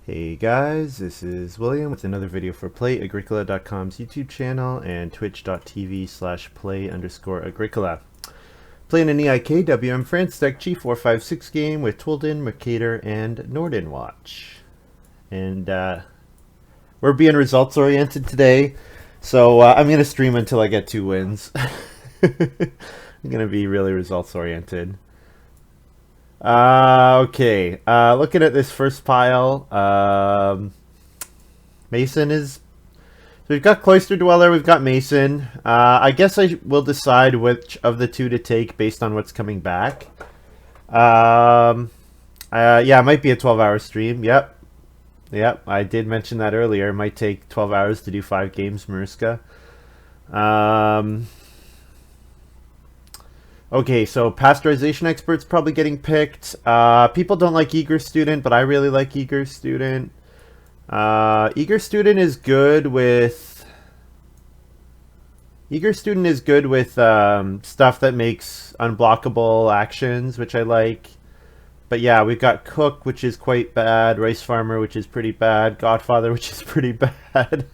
Hey guys, this is William with another video for Play-agricola.com's YouTube channel and twitch.tv/play_agricola. Playing an EIK WM France deck G456 game with Touldin, Mercator, and Nordenwatch. And we're being results oriented today, so I'm going to stream until I get 2 wins. I'm going to be really results oriented. Okay. Looking at this first pile, Mason is. So we've got Cloister Dweller, we've got Mason. I guess I will decide which of the two to take based on what's coming back. Yeah, it might be a 12-hour stream. Yep. I did mention that earlier. It might take 12 hours to do 5 games, Mariska. Okay, so pasteurization experts probably getting picked. People don't like Eager Student, but I really like Eager Student. Eager Student is good with stuff that makes unblockable actions, which I like. But yeah, we've got Cook, which is quite bad. Rice Farmer, which is pretty bad. Godfather, which is pretty bad.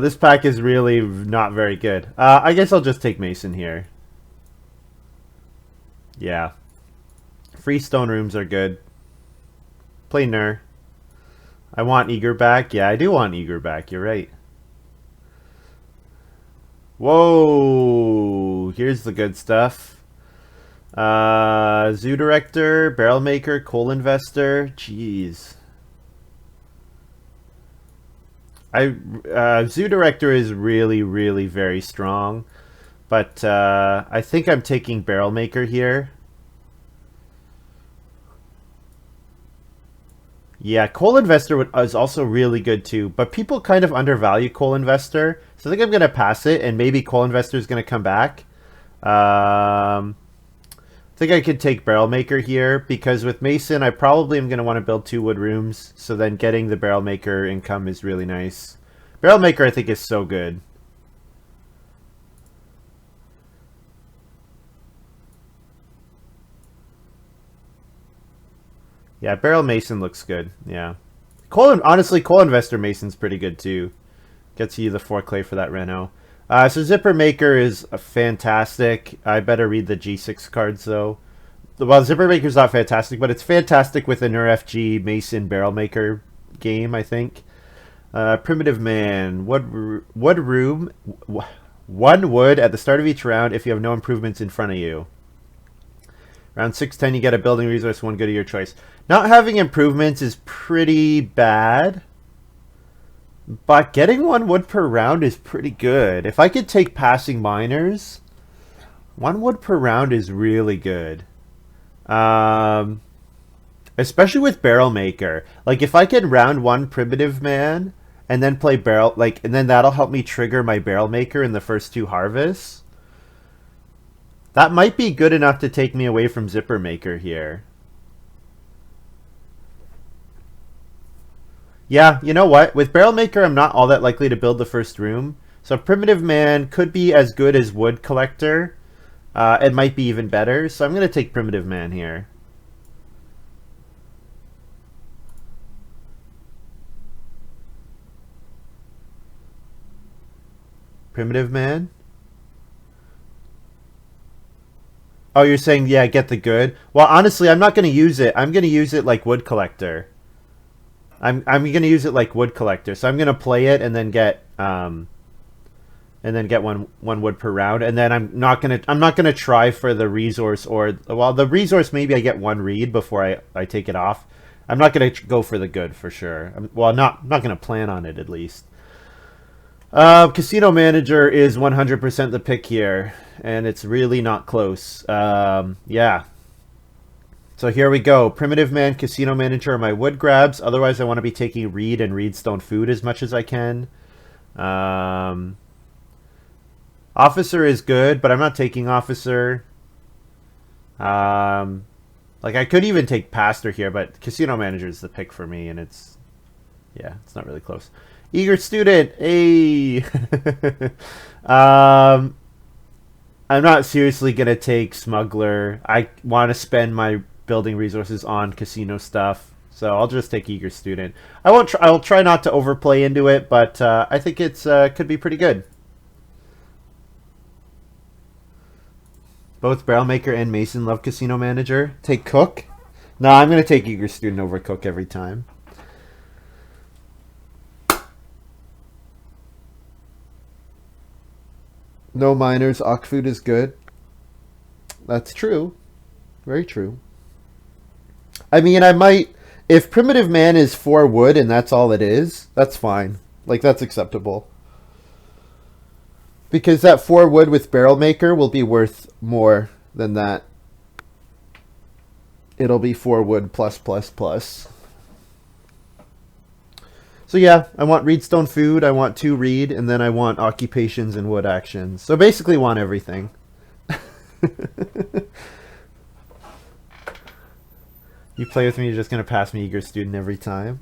This pack is really not very good. I guess I'll just take Mason here. Yeah. Free stone rooms are good. Play Nur. I want Eager back. Yeah, I do want Eager back. You're right. Whoa. Here's the good stuff. Zoo Director, Barrel Maker, Coal Investor. Jeez. Zoo Director is really very strong. But I think I'm taking Barrel Maker here. Yeah, Coal Investor is also really good too. But people kind of undervalue Coal Investor. So I think I'm going to pass it. And maybe Coal Investor is going to come back. I think I could take Barrel Maker here. Because with Mason, I probably am going to want to build 2 wood rooms. So then getting the Barrel Maker income is really nice. Barrel Maker I think is so good. Yeah, Barrel Mason looks good. Yeah. Honestly, Coal Investor Mason's pretty good too. Gets you the 4 clay for that Reno. So Zipper Maker is fantastic. I better read the G6 cards though. Well, Zipper Maker's not fantastic, but it's fantastic with an FG Mason Barrel Maker game, I think. Primitive Man. Wood room. 1 wood at the start of each round if you have no improvements in front of you. Round 6-10, you get a building resource, 1 good of your choice. Not having improvements is pretty bad. But getting 1 wood per round is pretty good. If I could take passing miners, 1 wood per round is really good. Especially with Barrel Maker. Like, if I can round 1 Primitive Man and then play Barrel... and then that'll help me trigger my Barrel Maker in the first 2 harvests. That might be good enough to take me away from Zipper Maker here. Yeah, you know what? With Barrel Maker, I'm not all that likely to build the first room. So Primitive Man could be as good as Wood Collector. It might be even better. So I'm going to take Primitive Man here. Primitive Man? Oh, you're saying, yeah, get the good? Well, honestly, I'm not going to use it. I'm going to use it like Wood Collector. I'm going to use it like Wood Collector. So I'm going to play it and then get one wood per round. And then I'm not going to try for the resource or, well, the resource maybe I get 1 read before I take it off. I'm not going to go for the good for sure. I'm not going to plan on it at least. Casino Manager is 100% the pick here, and it's really not close. Yeah. So here we go. Primitive Man, Casino Manager are my wood grabs. Otherwise, I want to be taking Reed and Reedstone Food as much as I can. Officer is good, but I'm not taking Officer. Like, I could even take Pastor here, but Casino Manager is the pick for me, and it's not really close. Eager Student, hey! I'm not seriously going to take Smuggler. I want to spend my building resources on casino stuff. So I'll just take Eager Student. I'll try not to overplay into it, but I think it's could be pretty good. Both Barrelmaker and Mason love Casino Manager. Take Cook? No, I'm going to take Eager Student over Cook every time. No miners. Food is good. That's true. Very true. I mean, I might... If Primitive Man is 4 wood and that's all it is, that's fine. Like, that's acceptable. Because that 4 wood with Barrelmaker will be worth more than that. It'll be 4 wood plus plus plus. So yeah, I want Reedstone Food, I want 2 Reed, and then I want Occupations and Wood Actions. So basically want everything. You play with me, you're just going to pass me Eager Student every time.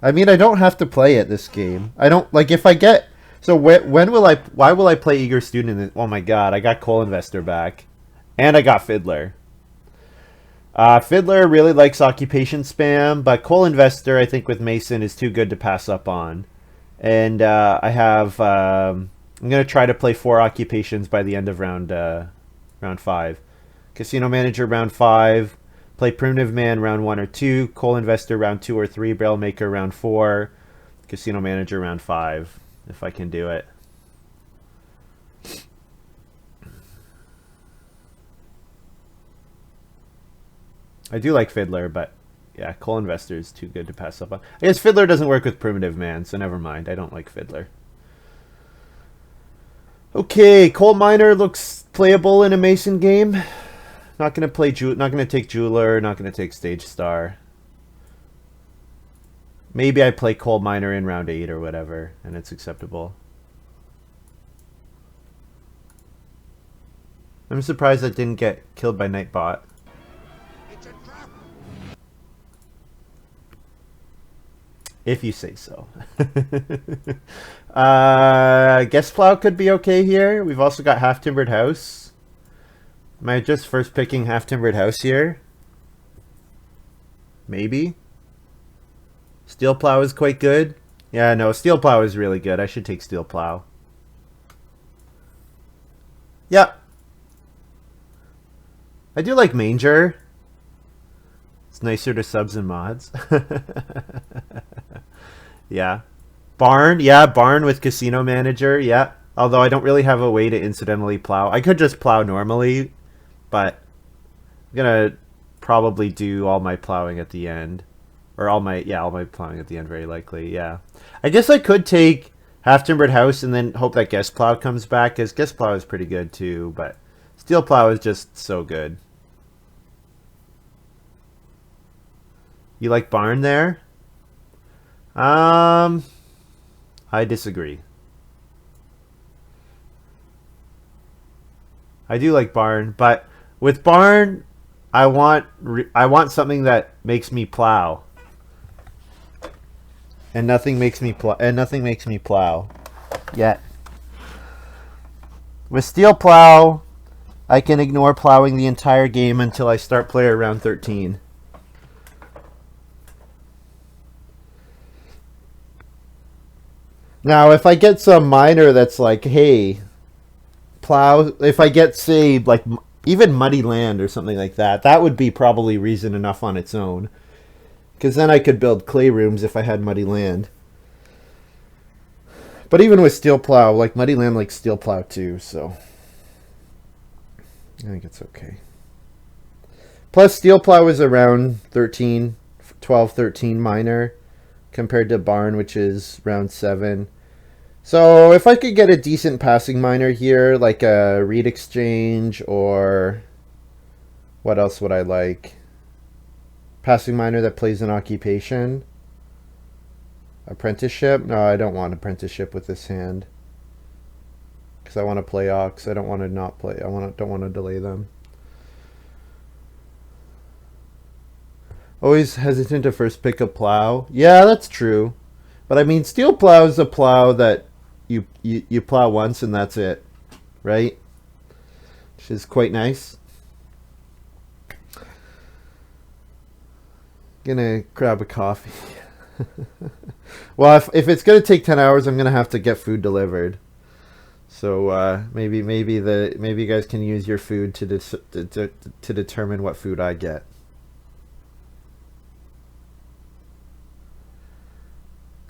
I mean, I don't have to play it this game. I don't, like, if I get... So when will I... Why will I play Eager Student? In, oh my god, I got Coal Investor back. And I got Fiddler. Fiddler really likes Occupation Spam, but Coal Investor, I think, with Mason is too good to pass up on. And I have... I'm going to try to play 4 Occupations by the end of round 5. Casino Manager round 5. Play Primitive Man round 1 or 2. Coal Investor round 2 or 3. Barrelmaker round 4. Casino Manager round 5. If I can do it. I do like Fiddler, but yeah, Coal Investor is too good to pass up on. I guess Fiddler doesn't work with Primitive Man, so never mind. I don't like Fiddler. Okay, Coal Miner looks playable in a Mason game. Not gonna play. Not gonna take Jeweler. Not gonna take Stage Star. Maybe I play Coal Miner in round 8 or whatever, and it's acceptable. I'm surprised I didn't get killed by Nightbot. If you say so. Guess Plow could be okay here. We've also got Half Timbered House. Am I just first picking Half Timbered House here? Maybe. Steel Plow is quite good. Yeah, no, Steel Plow is really good. I should take Steel Plow. Yeah. I do like Manger. It's nicer to subs and mods. Yeah. Barn. Yeah, Barn with Casino Manager. Yeah. Although I don't really have a way to incidentally plow. I could just plow normally, but I'm going to probably do all my plowing at the end. Or all my plowing at the end, very likely, yeah. I guess I could take Half Timbered House and then hope that Guest Plow comes back, because Guest Plow is pretty good too, but Steel Plow is just so good. You like Barn there? I disagree. I do like Barn, but with Barn, I want something that makes me plow. And nothing makes me plow yet. With Steel Plow, I can ignore plowing the entire game until I start player round 13. Now, if I get some miner that's like, hey, plow, if I get, say, like, even Muddy Land or something like that, that would be probably reason enough on its own. Because then I could build clay rooms if I had Muddy Land. But even with Steel Plow, like, Muddy Land likes Steel Plow too, so I think it's okay. Plus, Steel Plow is around 13, 12, 13 minor compared to Barn, which is round 7. So if I could get a decent passing miner here, like a Reed Exchange, or what else would I like? Passing miner that plays an occupation. Apprenticeship? No, I don't want apprenticeship with this hand. Because I want to play Ox. I don't want to not play. Don't want to delay them. Always hesitant to first pick a plow. Yeah, that's true. But I mean, Steel Plow is a plow that you plow once and that's it. Right? Which is quite nice. Gonna grab a coffee. Well, if it's gonna take 10 hours, I'm gonna have to get food delivered. So maybe you guys can use your food to determine what food I get.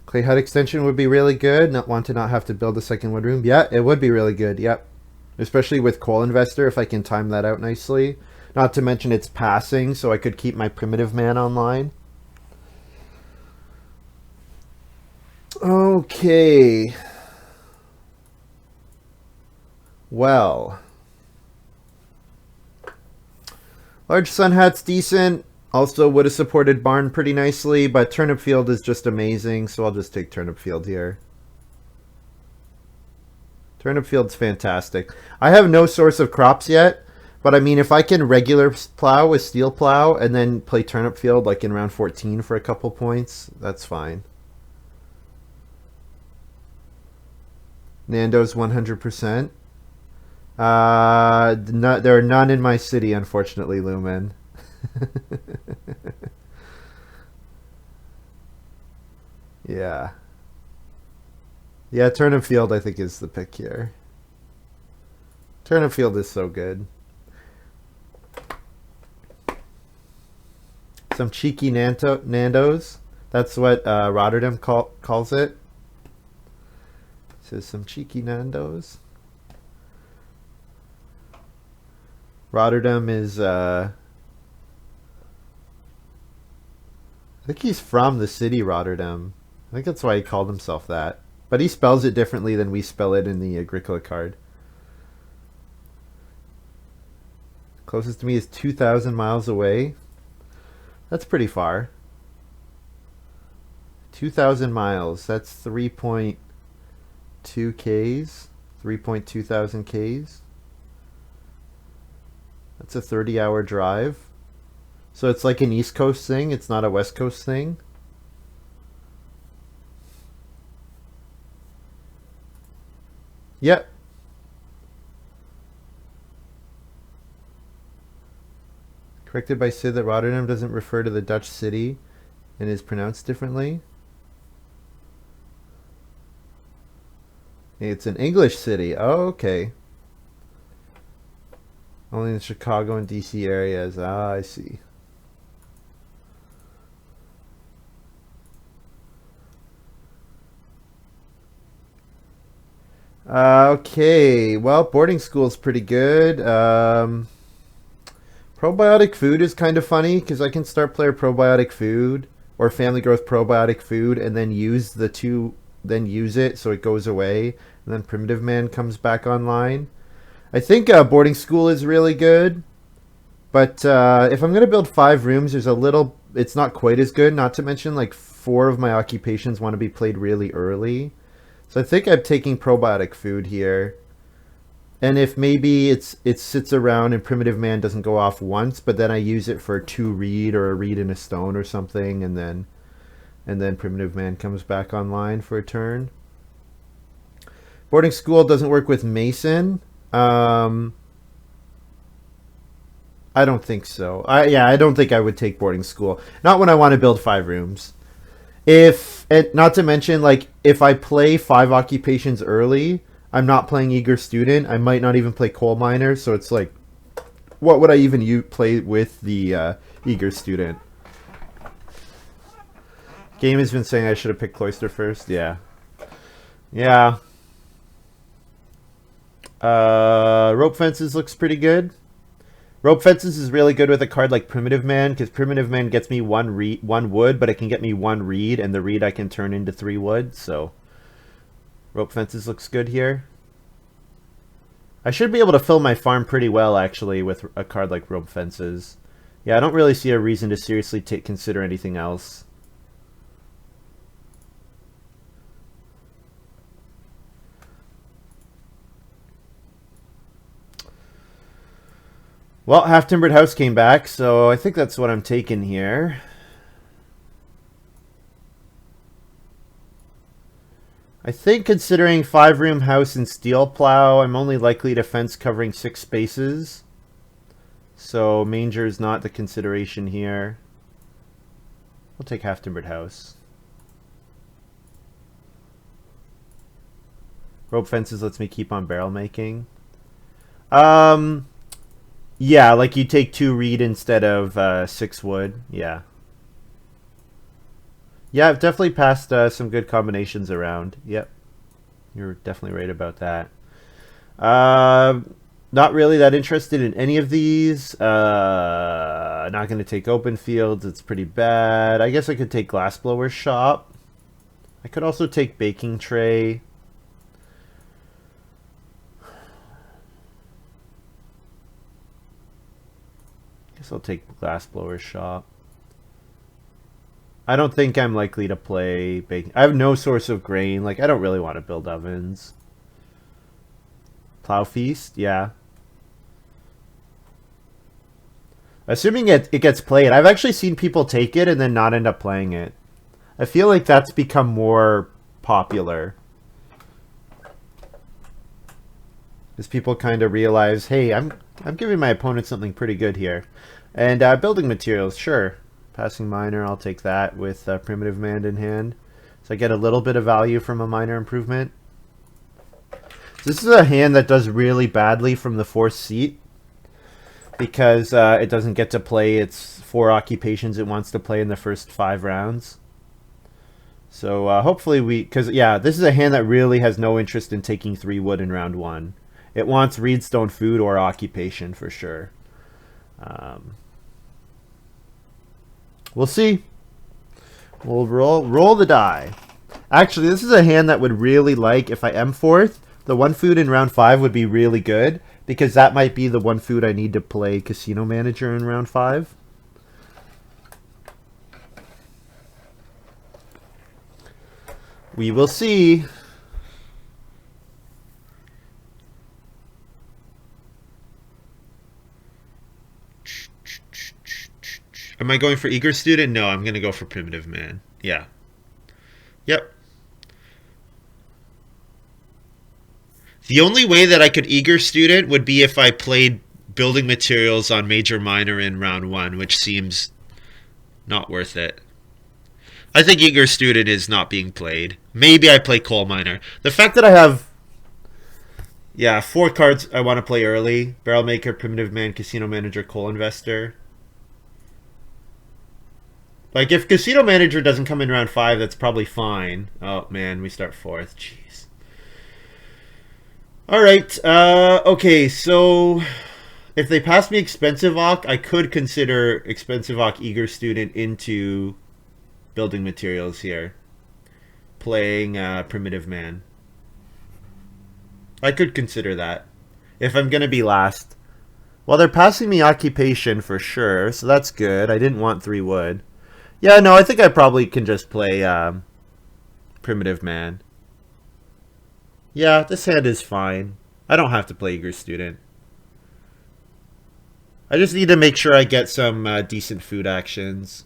Clay hut extension would be really good. Want to not have to build a second wood room. Yeah, it would be really good. Yep. Especially with Coal Investor, if I can time that out nicely. Not to mention it's passing, so I could keep my Primitive Man online. Okay. Well. Large Sun Hat's decent. Also would have supported Barn pretty nicely, but Turnip Field is just amazing, so I'll just take Turnip Field here. Turnip Field's fantastic. I have no source of crops yet, but I mean, if I can regular plow with steel plow and then play Turnip Field like in round 14 for a couple points, that's fine. Nando's 100%. There are none in my city, unfortunately, Lumen. Yeah. Yeah, Turnip Field I think is the pick here. Turnip Field is so good. Some cheeky Nando's. That's what Rotterdam calls it. So some cheeky Nando's. Rotterdam is I think he's from the city Rotterdam. I think that's why he called himself that. But he spells it differently than we spell it in the Agricola card. Closest to me is 2,000 miles away. That's pretty far. 2,000 miles. That's 3.2 Ks. 3.2 thousand Ks. That's a 30-hour drive. So it's like an East Coast thing. It's not a West Coast thing. Yep. Corrected by Sid that Rotterdam doesn't refer to the Dutch city and is pronounced differently. It's an English city. Oh, okay. Only in the Chicago and DC areas. Ah, I see. Okay, well, boarding school's pretty good. Probiotic food is kind of funny because I can start player probiotic food or family growth probiotic food and then use it so it goes away and then Primitive Man comes back online. I think boarding school is really good, but if I'm gonna build 5 rooms, it's not quite as good. Not to mention, like 4 of my occupations want to be played really early. So I think I'm taking probiotic food here. And if maybe it sits around and Primitive Man doesn't go off once, but then I use it for 2 reed or a reed and a stone or something, and then Primitive Man comes back online for a turn. Boarding school doesn't work with Mason. I don't think so. I don't think I would take boarding school. Not when I want to build 5 rooms. Not to mention, like, if I play 5 occupations early, I'm not playing Eager Student. I might not even play Coal Miner, so it's like, what would I even play with the Eager Student? Game has been saying I should have picked Cloister first. Yeah. Yeah. Rope Fences looks pretty good. Rope Fences is really good with a card like Primitive Man, because Primitive Man gets me 1 wood, but it can get me 1 reed, and the reed I can turn into 3 wood, so Rope Fences looks good here. I should be able to fill my farm pretty well, actually, with a card like Rope Fences. Yeah, I don't really see a reason to seriously consider anything else. Well, Half Timbered House came back, so I think that's what I'm taking here. I think considering 5-room house and steel plow, I'm only likely to fence covering 6 spaces. So manger is not the consideration here. We'll take half timbered house. Rope fences lets me keep on barrel making. Yeah, like you take 2 reed instead of 6 wood. Yeah. Yeah, I've definitely passed some good combinations around. Yep. You're definitely right about that. Not really that interested in any of these. Not going to take open fields. It's pretty bad. I guess I could take glassblower shop. I could also take baking tray. Guess I'll take glassblower shop. I don't think I'm likely to play baking. I have no source of grain. Like, I don't really want to build ovens. Plow feast, yeah. Assuming it gets played. I've actually seen people take it and then not end up playing it. I feel like that's become more popular. As people kind of realize, hey, I'm giving my opponent something pretty good here. And building materials, sure. Passing miner, I'll take that with primitive man in hand. So I get a little bit of value from a minor improvement. So this is a hand that does really badly from the 4th seat, because it doesn't get to play its 4 occupations it wants to play in the first 5 rounds. So hopefully because yeah, this is a hand that really has no interest in taking 3 wood in round 1. It wants reedstone food or occupation for sure. We'll see. We'll roll the die. Actually, this is a hand that would really like, if I am 4th, the 1 food in round 5 would be really good, because that might be the 1 food I need to play Casino Manager in round 5. We will see. Am I going for Eager Student? No, I'm going to go for Primitive Man. Yeah. Yep. The only way that I could Eager Student would be if I played building materials on Major Minor in round 1, which seems not worth it. I think Eager Student is not being played. Maybe I play Coal Miner. The fact that I have, yeah, 4 cards I want to play early. Barrel Maker, Primitive Man, Casino Manager, Coal Investor. Like, if Casino Manager doesn't come in round 5, that's probably fine. Oh, man, we start 4th. Jeez. Alright, okay, so if they pass me Expensive Ock, I could consider Expensive Ock Eager Student into building materials here. Playing Primitive Man. I could consider that. If I'm going to be last. Well, they're passing me Occupation for sure, so that's good. I didn't want 3 wood. Yeah, no, I think I probably can just play Primitive Man. Yeah, this hand is fine. I don't have to play Eager Student. I just need to make sure I get some decent food actions.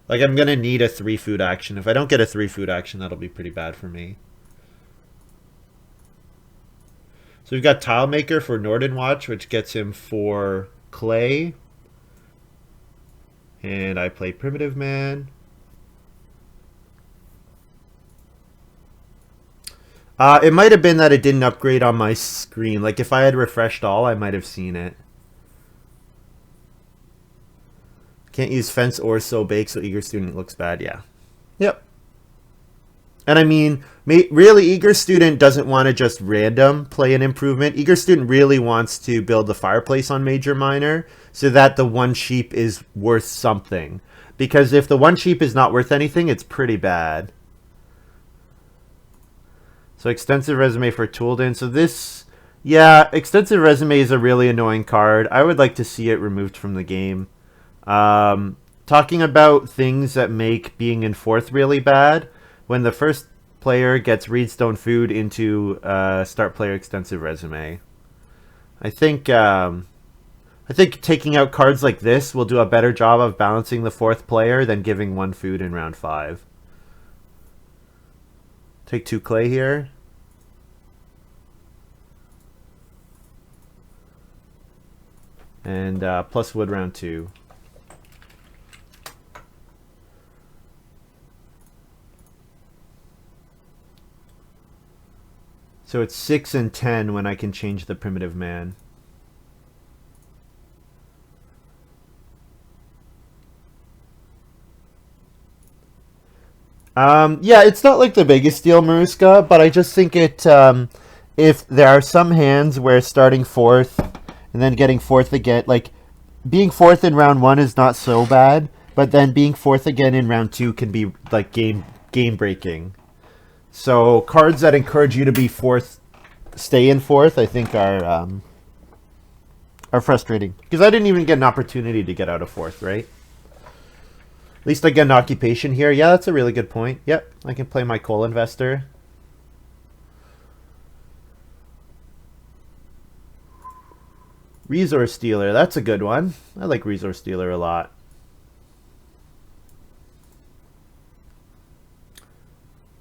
Like, I'm going to need a 3 food action. If I don't get a 3 food action, that'll be pretty bad for me. So we've got Tile Maker for Nordenwatch, which gets him 4 clay. And I play Primitive Man. It might have been that it didn't upgrade on my screen. Like, if I had refreshed all, I might have seen it. Can't use Fence or So Bake, so Eager Student looks bad. Yeah. Yep. And I mean, really, Eager Student doesn't want to just random play an improvement. Eager Student really wants to build the fireplace on Major Minor so that the 1 sheep is worth something. Because if the 1 sheep is not worth anything, it's pretty bad. So Extensive Resume for Touldin. So this, yeah, Extensive Resume is a really annoying card. I would like to see it removed from the game. Talking about things that make being in 4th really bad. When the first player gets Reedstone Food into Start Player Extensive Resume. I think taking out cards like this will do a better job of balancing the 4th player than giving 1 food in round 5. Take 2 clay here. And plus wood round 2. So it's 6 and 10 when I can change the primitive man. Yeah, it's not like the biggest deal, Maruska, but I just think it, if there are some hands where starting fourth and then getting fourth again, like being fourth in round one is not so bad, but then being fourth again in round two can be like game breaking. So cards that encourage you to be fourth, stay in fourth, I think are frustrating because I didn't even get an opportunity to get out of fourth, right? At least I get an occupation here. Yeah, that's a really good point. Yep, I can play my coal investor. Resource dealer, that's a good one. I like resource dealer a lot.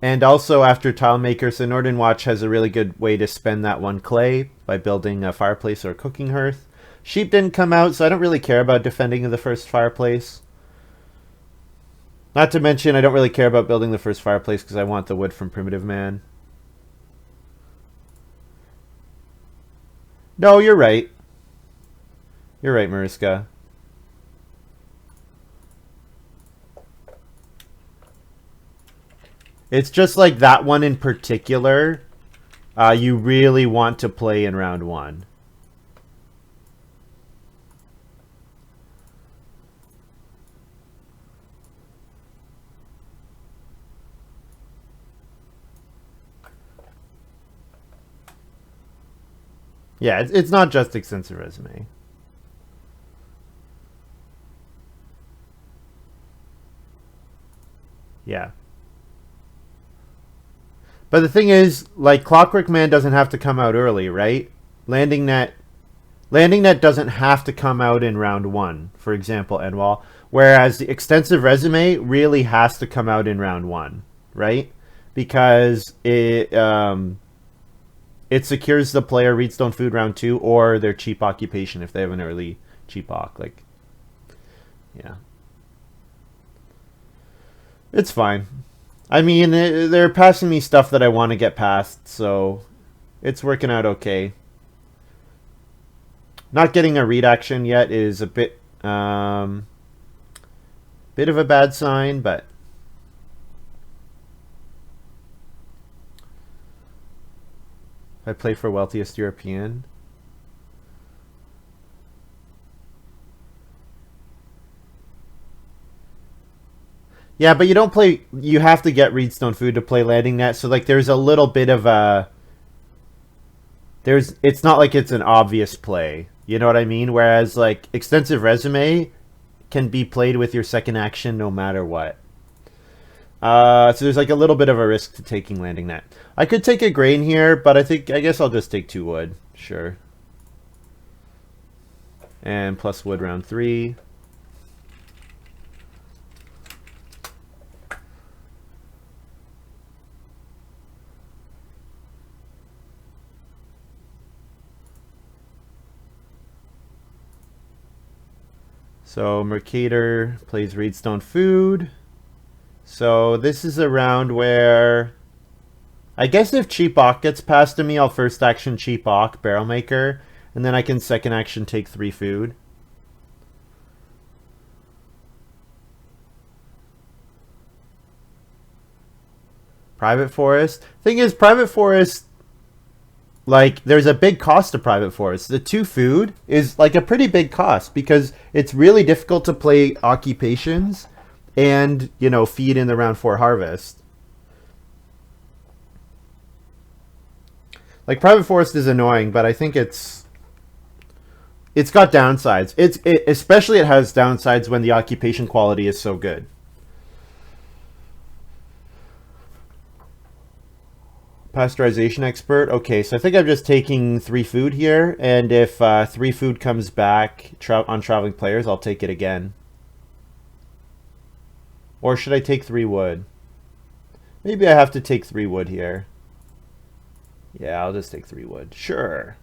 And also after Tilemaker, so Nordenwatch has a really good way to spend that one clay by building a fireplace or a cooking hearth. Sheep didn't come out, so I don't really care about defending the first fireplace. Not to mention, I don't really care about building the first fireplace because I want the wood from Primitive Man. No, you're right. You're right, Mariska. It's just like that one in particular, you really want to play in round one. Yeah, it's not just extensive resume. Yeah. But the thing is, like, Clockwork Man doesn't have to come out early, right? Landing Net doesn't have to come out in round one, for example, Enwall. Whereas the extensive resume really has to come out in round one, right? Because it secures the player Reedstone Food round two or their cheap occupation if they have an early cheap oc. Like, yeah. It's fine. I mean, they're passing me stuff that I want to get past, so it's working out okay. Not getting a read action yet is a bit of a bad sign, but I play for wealthiest European. Yeah, but you don't play. You have to get Reedstone Food to play Landing Net. So like, there's a little bit of a. It's not like it's an obvious play. You know what I mean? Whereas like extensive resume can be played with your second action no matter what. So there's like a little bit of a risk to taking Landing Net. I could take a grain here, but I guess I'll just take 2 wood. Sure. And plus wood round 3. So Mercator plays Reedstone Food. So this is a round where I guess if Cheap Ock gets past to me, I'll first action Cheap Ock, Barrel Maker, and then I can second action take 3 food. Private Forest. Thing is, Private Forest, like, there's a big cost to Private Forest. The 2 food is like a pretty big cost because it's really difficult to play occupations and, you know, feed in the round 4 harvest. Like, Private Forest is annoying, but I think it's got downsides. Especially it has downsides when the occupation quality is so good. Pasteurization expert. Okay, so I think I'm just taking 3 food here, and if 3 food comes back on traveling players, I'll take it again. Or should I take 3 wood? Maybe I have to take 3 wood here. Yeah, I'll just take 3 wood. Sure.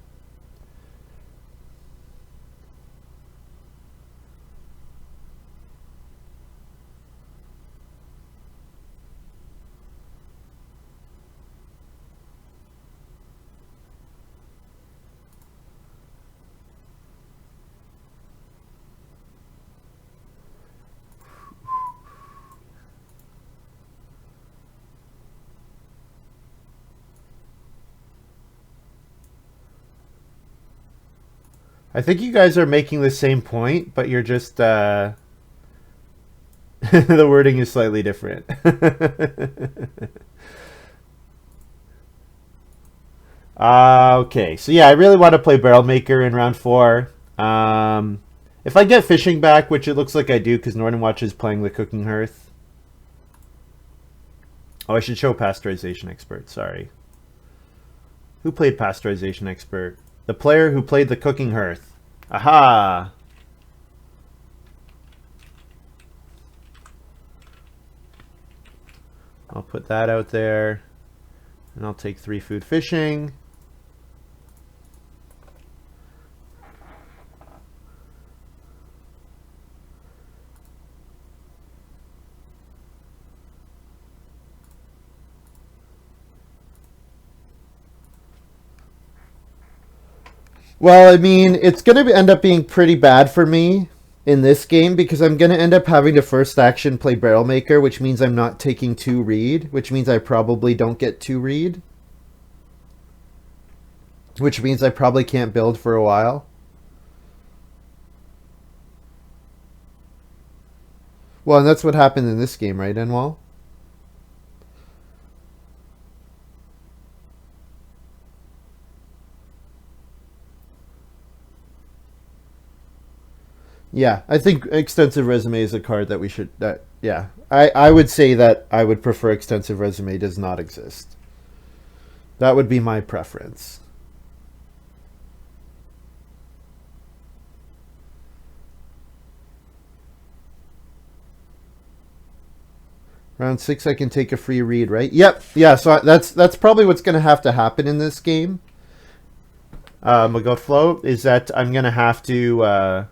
I think you guys are making the same point, but you're just the wording is slightly different. Okay, so yeah, I really want to play Barrel Maker in round 4. If I get fishing back, which it looks like I do because Nordenwatch is playing the Cooking Hearth. Oh, I should show Pasteurization Expert, sorry. Who played Pasteurization Expert? The player who played the Cooking Hearth. Aha! I'll put that out there. And I'll take 3 food fishing. Well, I mean, it's going to end up being pretty bad for me in this game because I'm going to end up having to first action play Barrel Maker, which means I'm not taking 2 reed, which means I probably don't get 2 reed. Which means I probably can't build for a while. Well, and that's what happened in this game, right, Enwal? Yeah, I think Extensive Resume is a card that we should... yeah, I would say that I would prefer Extensive Resume does not exist. That would be my preference. Round 6 I can take a free read, right? Yep, yeah, so that's probably what's going to have to happen in this game. Magotflow, is that I'm going to have to...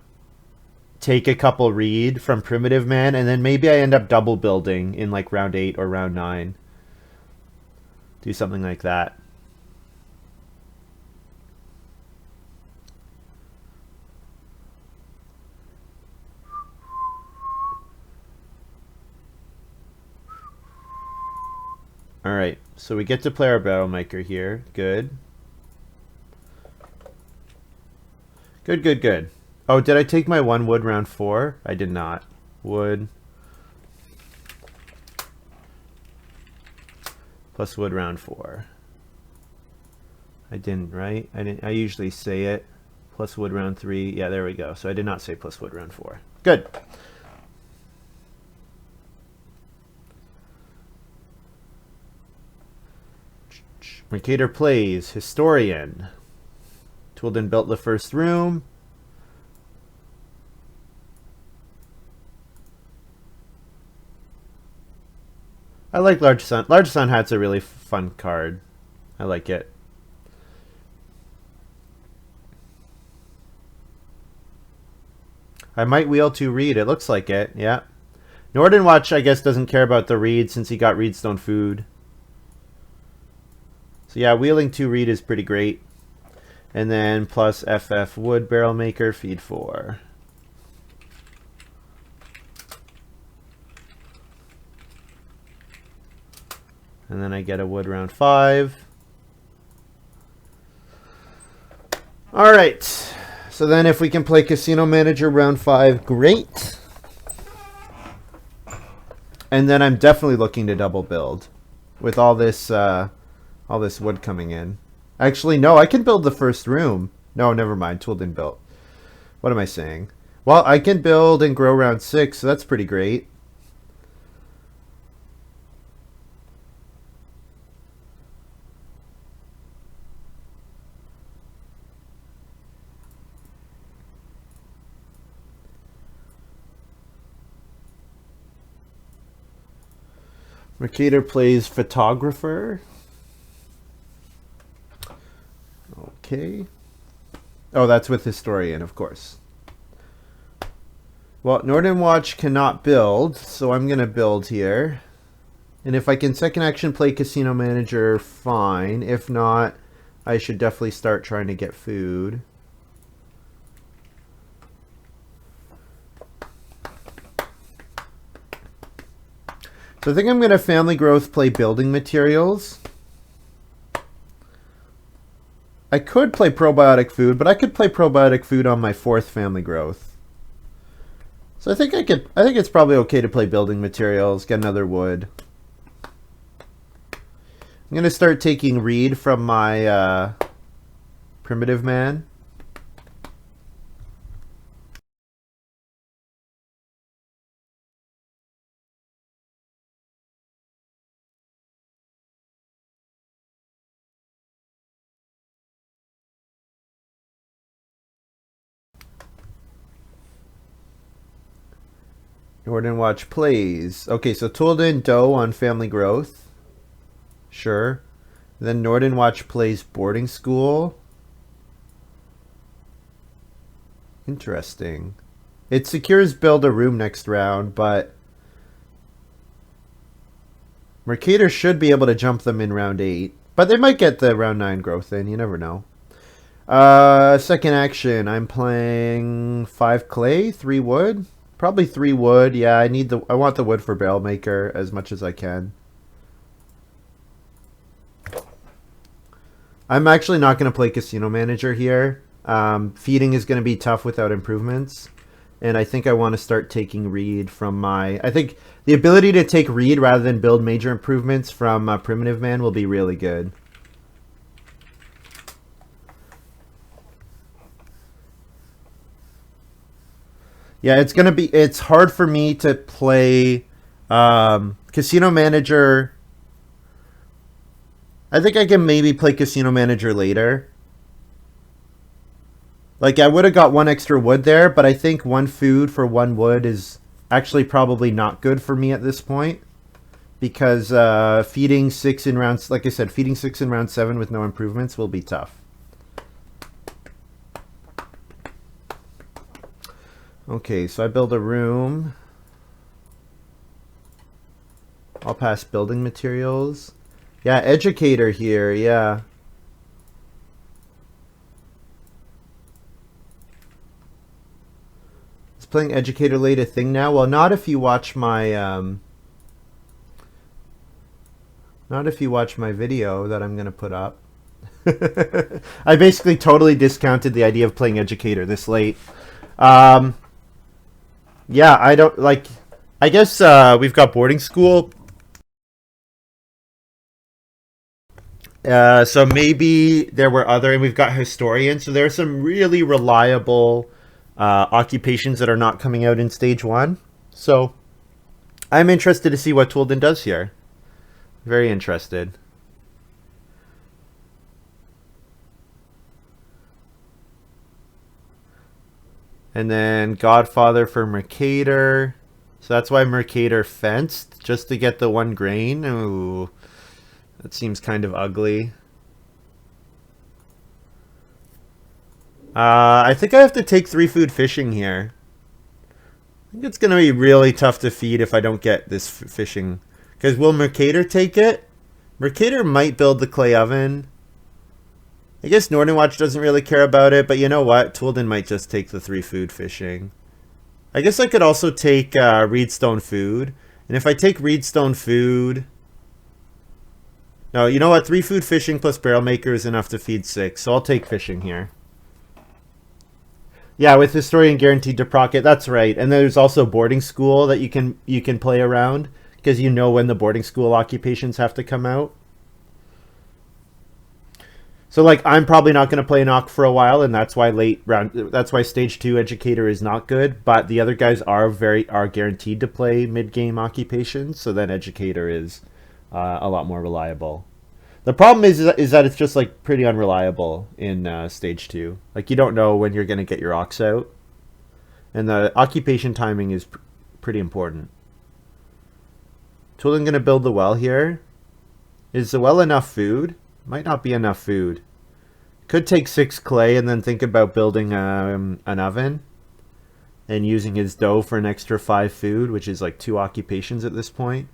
take a couple read from Primitive Man, and then maybe I end up double building in like round 8 or round 9. Do something like that. Alright, so we get to play our Barrel Maker here. Good. Good, good, good. Oh, did I take my 1 wood round 4? I did not. Wood. Plus wood round 4. I didn't, right? I didn't. I usually say it. Plus wood round 3. Yeah, there we go. So I did not say plus wood round 4. Good. Mercator plays Historian. Touldin built the first room. I like Large Sun. Large Sun Hat's a really fun card. I like it. I might wheel 2 reed. It looks like it. Yeah. Nordenwatch, I guess, doesn't care about the reed since he got Reedstone food. So yeah, wheeling 2 reed is pretty great. And then plus FF Wood Barrel Maker, feed 4. And then I get a wood round 5. All right. So then if we can play Casino Manager round 5, great. And then I'm definitely looking to double build with all this wood coming in. Actually, no, I can build the first room. No, never mind. Touldin built. What am I saying? Well, I can build and grow round 6, so that's pretty great. Mercator plays Photographer. Okay. Oh, that's with Historian, of course. Well, Nordenwatch cannot build, so I'm going to build here. And if I can second action play Casino Manager, fine. If not, I should definitely start trying to get food. So I think I'm going to Family Growth play Building Materials. I could play probiotic food, but I could play probiotic food on my 4th family growth. So I think I think it's probably okay to play building materials, get another wood. I'm going to start taking reed from my primitive man. Nordenwatch plays. Okay, so Touldin Doe on family growth. Sure. Then Nordenwatch plays boarding school. Interesting. It secures build a room next round, but Mercator should be able to jump them in round 8. But they might get the round 9 growth in. You never know. Second action. I'm playing 5 clay, 3 wood. Probably 3 wood. Yeah, I want the wood for barrel maker as much as I can. I'm actually not going to play Casino Manager here. Feeding is going to be tough without improvements. And I think I want to start taking reed from my... I think the ability to take reed rather than build major improvements from Primitive Man will be really good. Yeah, it's hard for me to play Casino Manager. I think I can maybe play Casino Manager later. Like, I would have got 1 extra wood there, but I think 1 food for 1 wood is actually probably not good for me at this point. Because feeding 6 in rounds, like I said, feeding 6 in round 7 with no improvements will be tough. Okay, so I build a room. I'll pass building materials. Yeah, educator here, yeah. Is playing educator late a thing now? Well, not if you watch my not if you watch my video that I'm gonna put up. I basically totally discounted the idea of playing educator this late. Yeah, I don't like. I guess we've got boarding school. So maybe there were other, and we've got historian. So there are some really reliable occupations that are not coming out in stage 1. So I'm interested to see what Touldin does here. Very interested. And then Godfather for Mercator. So that's why Mercator fenced, just to get the 1 grain. Ooh, that seems kind of ugly. I think I have to take 3 food fishing here. I think it's going to be really tough to feed if I don't get this fishing. Because will Mercator take it? Mercator might build the clay oven. I guess Nordenwatch doesn't really care about it, but you know what? Touldin might just take the 3 food fishing. I guess I could also take reedstone food. And if I take reedstone food... No, you know what? 3 food fishing plus barrel maker is enough to feed 6, so I'll take fishing here. Yeah, with historian guaranteed to proc it, that's right. And there's also boarding school that you can play around, because you know when the boarding school occupations have to come out. So like I'm probably not going to play an Oc for a while, and that's why stage 2 educator is not good, but the other guys are guaranteed to play mid-game occupations, so then educator is a lot more reliable. The problem is that it's just like pretty unreliable in stage 2. Like you don't know when you're going to get your Ocs out, and the occupation timing is pretty important. Touldin going to build the well here. Is the well enough food? Might not be enough food. Could take 6 clay and then think about building an oven and using his dough for an extra 5 food, which is like 2 occupations at this point.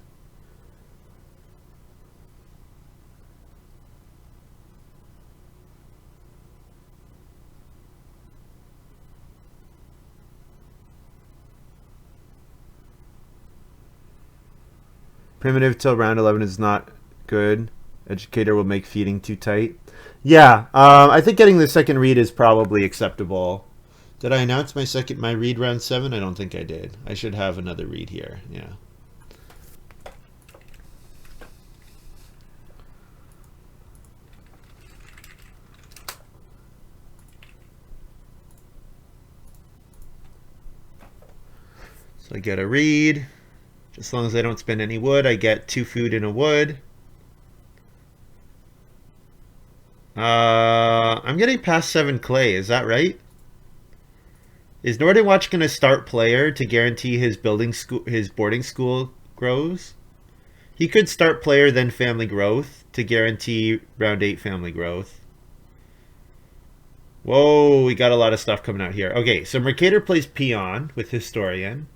Primitive till round 11 is not good. Educator will make feeding too tight. Yeah, I think getting the second read is probably acceptable. Did I announce my read round 7? I don't think I did. I should have another read here. Yeah. So I get a read. As long as I don't spend any wood, I get 2 food in a wood. I'm getting past 7 clay. Is that right? Is Nordenwatch going to start player to guarantee his boarding school grows? He could start player then family growth to guarantee round 8 family growth. Whoa, we got a lot of stuff coming out here. Okay, so Mercator plays peon with Historian.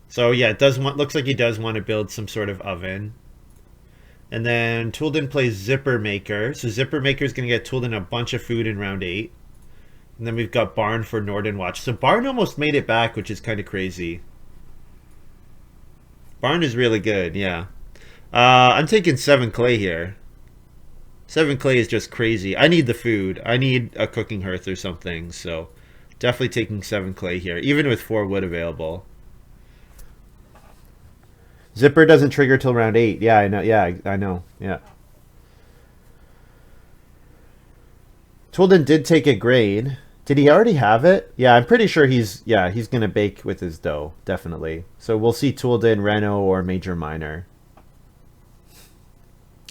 So yeah, it looks like he does want to build some sort of oven. And then Touldin plays Zipper Maker. So Zipper Maker is going to get Touldin a bunch of food in round 8. And then we've got Barn for Nordenwatch. So Barn almost made it back, which is kind of crazy. Barn is really good, yeah. I'm taking 7 clay here. 7 clay is just crazy. I need the food. I need a cooking hearth or something. So definitely taking 7 clay here, even with 4 wood available. Zipper doesn't trigger till round 8. Yeah, I know. Yeah, I know. Yeah. Touldin did take a grade. Did he already have it? Yeah, I'm pretty sure he's going to bake with his dough, definitely. So we'll see Touldin, Reno, or Major Minor.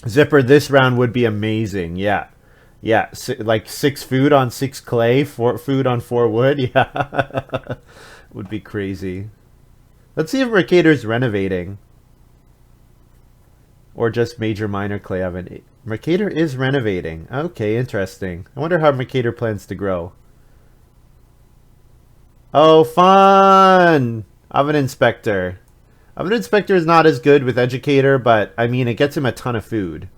Zipper this round would be amazing. Yeah. Yeah, like 6 food on 6 clay, 4 food on 4 wood. Yeah. Would be crazy. Let's see if Mercator's renovating. Or just Major Minor clay oven. Mercator is renovating. Okay, interesting. I wonder how Mercator plans to grow. Oh, fun! Oven Inspector. Oven Inspector is not as good with Educator, but I mean, it gets him a ton of food.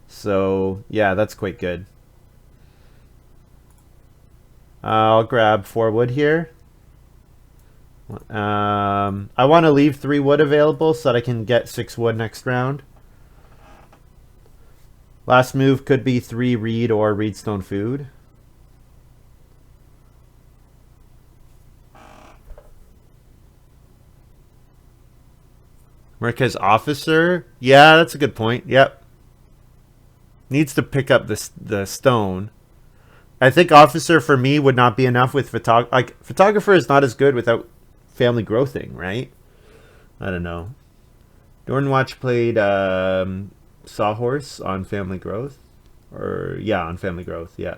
So, yeah, that's quite good. I'll grab 4 wood here. I want to leave 3 wood available so that I can get 6 wood next round. Last move could be 3 reed or reedstone food. Merca's officer? Yeah, that's a good point. Yep. Needs to pick up the stone. I think officer for me would not be enough with photographer is not as good without family growthing, right? I don't know. Nordenwatch played Sawhorse on family growth. Or yeah, on family growth, yeah.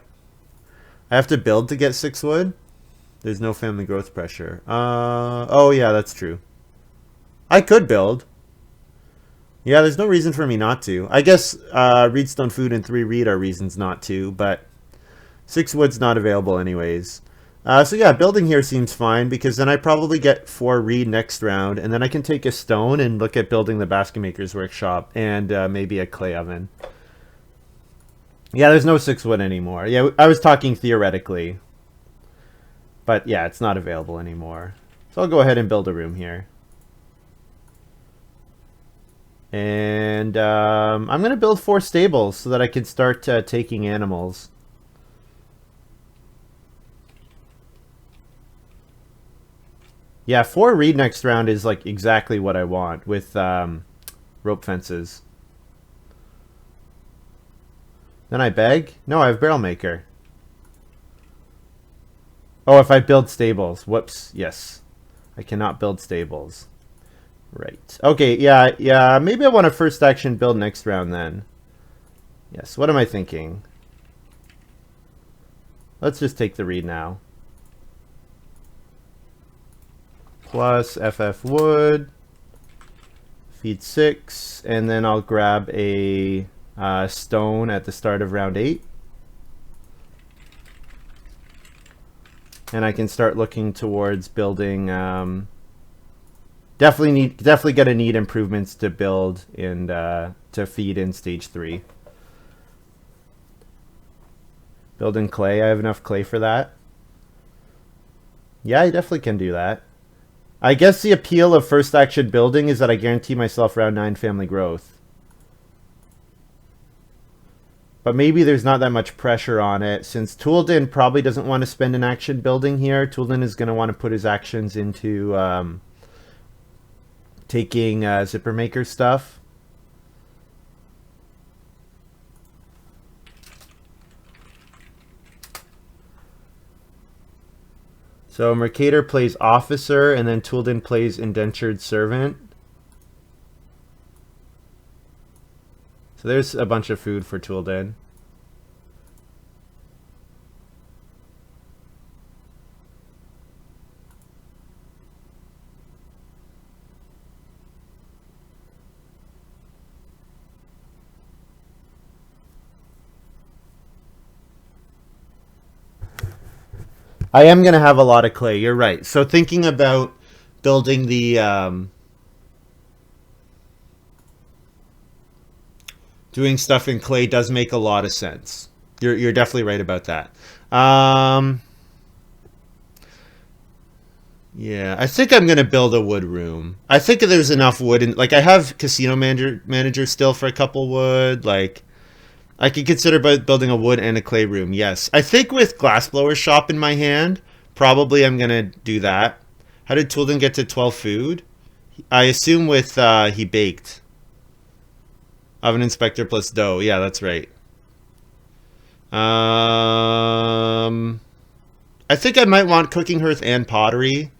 I have to build to get 6 wood. There's no family growth pressure. Oh yeah, that's true. I could build. Yeah, there's no reason for me not to. I guess reedstone food and 3 reed are reasons not to, but 6 wood's not available anyways. So yeah, building here seems fine because then I probably get 4 reed next round, and then I can take a stone and look at building the basket maker's workshop and maybe a clay oven. Yeah, there's no 6 wood anymore. Yeah, I was talking theoretically. But yeah, it's not available anymore. So I'll go ahead and build a room here. And I'm going to build 4 stables so that I can start taking animals. Yeah, 4 reed next round is like exactly what I want with rope fences. Then I beg? No, I have barrel maker. Oh, if I build stables. Whoops. Yes. I cannot build stables. Right. Okay, yeah. Maybe I want to first action build next round then. Yes, what am I thinking? Let's just take the reed now. Plus FF wood. Feed 6. And then I'll grab a stone at the start of round 8. And I can start looking towards building. Definitely gonna need improvements to build and to feed in stage 3. Building clay. I have enough clay for that. Yeah, I definitely can do that. I guess the appeal of first action building is that I guarantee myself round 9 family growth. But maybe there's not that much pressure on it, since Touldin probably doesn't want to spend an action building here. Touldin is going to want to put his actions into taking Zipper Maker stuff. So Mercator plays Officer, and then Touldin plays Indentured Servant. So there's a bunch of food for Touldin. I am going to have a lot of clay. You're right. So thinking about building the doing stuff in clay does make a lot of sense. You're definitely right about that. Yeah, I think I'm going to build a wood room. I think there's enough wood. And like, I have Casino Manager still for a couple wood. Like, I could consider building a wood and a clay room, yes. I think with Glassblower Shop in my hand, probably I'm going to do that. How did Touldin get to 12 food? I assume with he baked. Oven Inspector plus dough. Yeah, that's right. I think I might want Cooking Hearth and Pottery.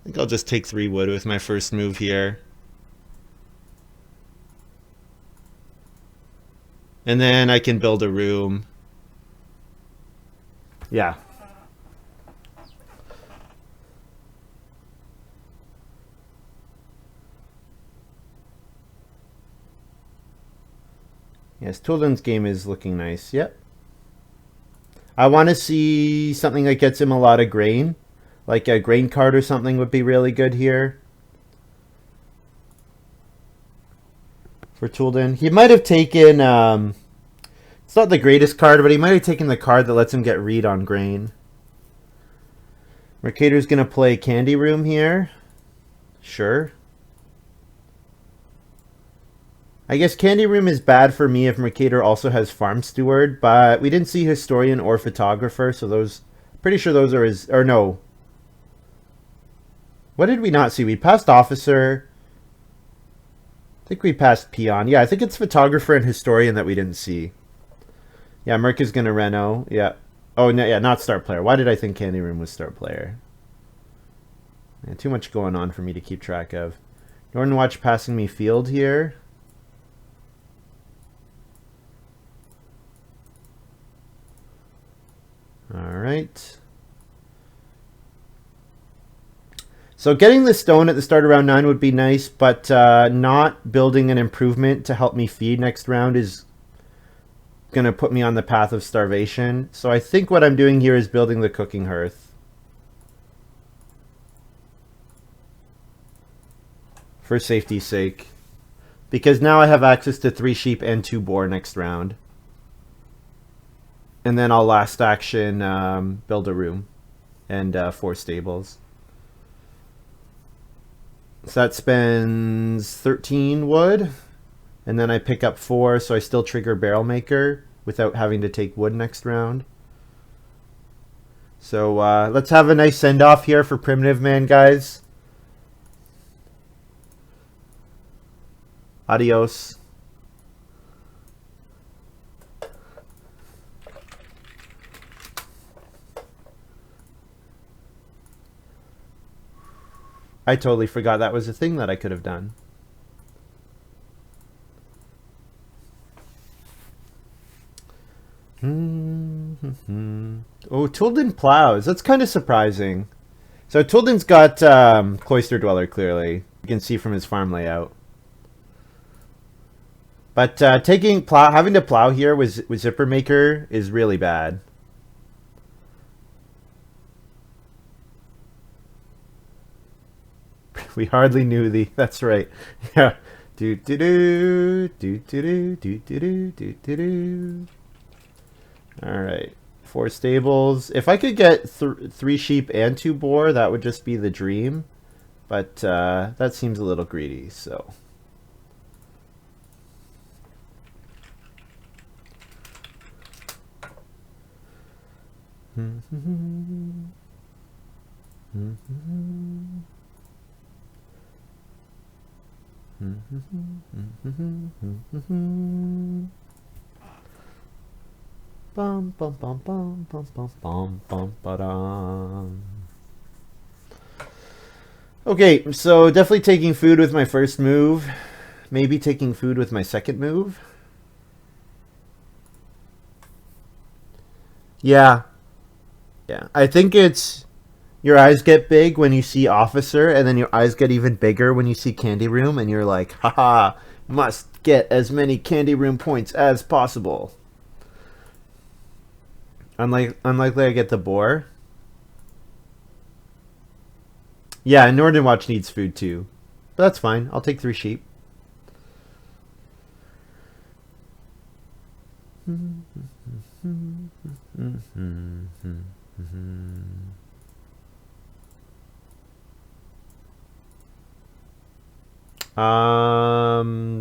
I think I'll just take 3 wood with my first move here. And then I can build a room. Yeah. Yes, Touldin's game is looking nice. Yep. I want to see something that gets him a lot of grain. Like a grain cart or something would be really good here. For Touldin. He might have taken, it's not the greatest card, but he might have taken the card that lets him get read on grain. Mercator's going to play Candy Room here. Sure. I guess Candy Room is bad for me if Mercator also has Farm Steward, but we didn't see Historian or Photographer, so those, pretty sure those are his, or no. What did we not see? We passed Officer. I think we passed Peon. Yeah, I think it's Photographer and Historian that we didn't see. Yeah, Merc is going to Reno. Yeah. Oh, no, yeah, not Start Player. Why did I think Candy Room was Start Player? Yeah, too much going on for me to keep track of. Nordenwatch passing me Field here. All right. So getting the stone at the start of round 9 would be nice, but not building an improvement to help me feed next round is going to put me on the path of starvation. So I think what I'm doing here is building the Cooking Hearth. For safety's sake. Because now I have access to 3 sheep and 2 boar next round. And then I'll last action build a room and 4 stables. So that spends 13 wood, and then I pick up 4, so I still trigger Barrel Maker without having to take wood next round. So let's have a nice send-off here for Primitive Man, guys. Adios. I totally forgot that was a thing that I could have done. Oh, Touldin plows. That's kind of surprising. So Touldin's got Cloister Dweller, clearly. You can see from his farm layout. But having to plow here with Zipper Maker is really bad. We hardly knew the. That's right. Yeah. Do do do do do do do do do do do. All right. 4 stables. If I could get 3 sheep and 2 boar, that would just be the dream. But that seems a little greedy. So. Bum bum bum bum bum bum bum bum ba-dum. Okay, so definitely taking food with my first move. Maybe taking food with my second move. Yeah. Yeah. I think it's your eyes get big when you see officer, and then your eyes get even bigger when you see candy room, and you're like, haha, must get as many candy room points as possible. Unlikely I get the boar. Yeah, and Nordenwatch needs food too. But that's fine. I'll take 3 sheep.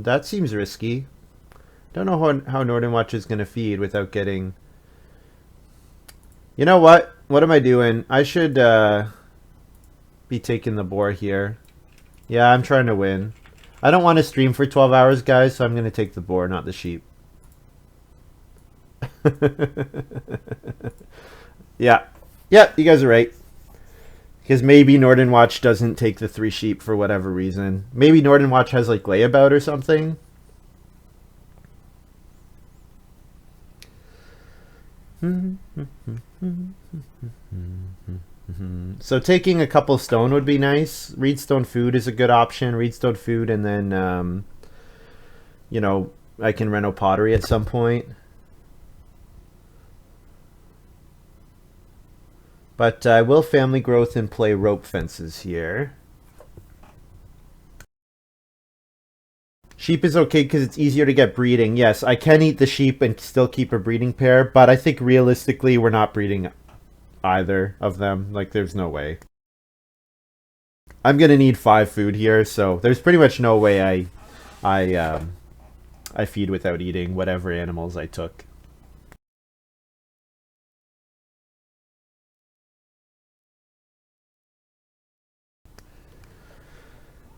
That seems risky. Don't know how Nordenwatch is going to feed without getting... You know what? What am I doing? I should be taking the boar here. Yeah, I'm trying to win. I don't want to stream for 12 hours, guys, so I'm going to take the boar, not the sheep. Yeah. Yeah, you guys are right. Because maybe Nordenwatch doesn't take the 3 sheep for whatever reason. Maybe Nordenwatch has like layabout or something. So taking a couple stone would be nice. Reedstone food is a good option. Reedstone food, and then, you know, I can reno pottery at some point. But I will family growth and play rope fences here. Sheep is okay because it's easier to get breeding. Yes, I can eat the sheep and still keep a breeding pair, but I think realistically we're not breeding either of them. Like, there's no way. I'm gonna need 5 food here, so there's pretty much no way I feed without eating whatever animals I took.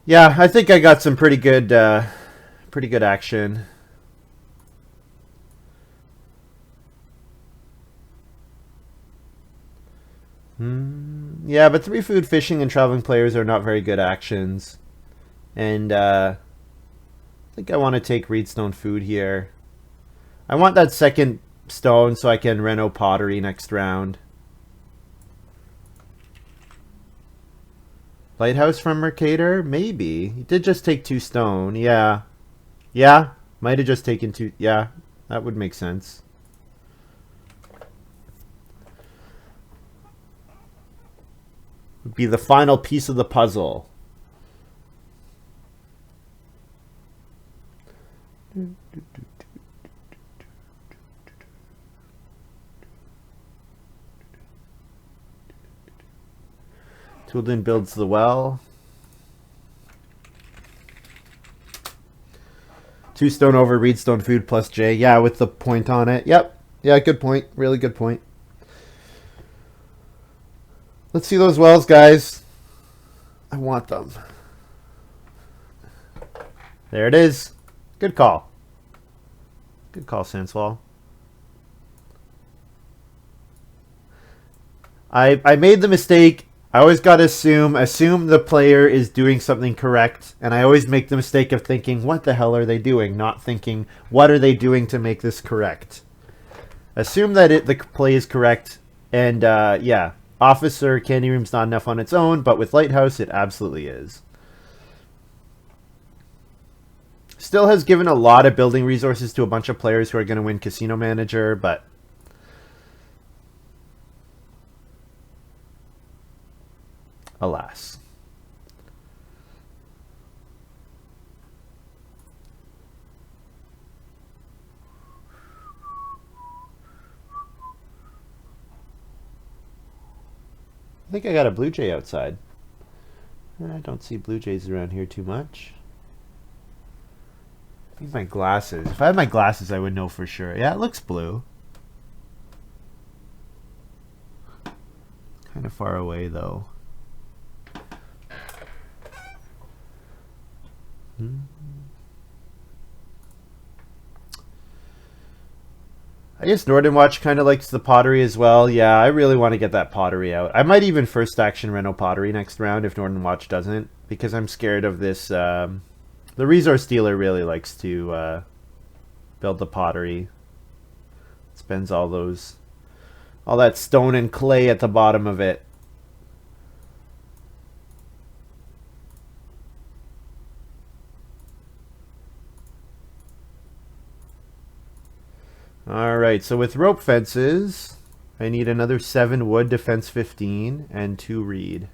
Yeah, I think I got some pretty good action. Yeah, but 3 food, fishing, and traveling players are not very good actions. And I think I want to take Reedstone food here. I want that second stone so I can reno pottery next round. Lighthouse from Mercator? Maybe. He did just take 2 stone. Yeah. Yeah. Might have just taken 2. Yeah. That would make sense. Would be the final piece of the puzzle. Touldin builds the well. 2 stone over Reedstone food plus J. Yeah, with the point on it. Yep. Yeah, good point. Really good point. Let's see those wells, guys. I want them. There it is. Good call. Good call, Sanswall. I made the mistake. I always got to assume the player is doing something correct. And I always make the mistake of thinking, what the hell are they doing? Not thinking, what are they doing to make this correct? Assume that the play is correct. And yeah, Officer Candy Room's not enough on its own, but with Lighthouse, it absolutely is. Still has given a lot of building resources to a bunch of players who are going to win Casino Manager, but alas. I think I got a blue jay outside. I don't see blue jays around here too much. I need my glasses. If I had my glasses, I would know for sure. Yeah, it looks blue. Kind of far away though. I guess Nordenwatch kind of likes the pottery as well. Yeah, I really want to get that pottery out. I might even first action Reno pottery next round if Nordenwatch doesn't, because I'm scared of this. The resource dealer really likes to build the pottery. Spends all that stone and clay at the bottom of it. Alright, so with rope fences, I need another 7 wood, defense 15, and 2 reed.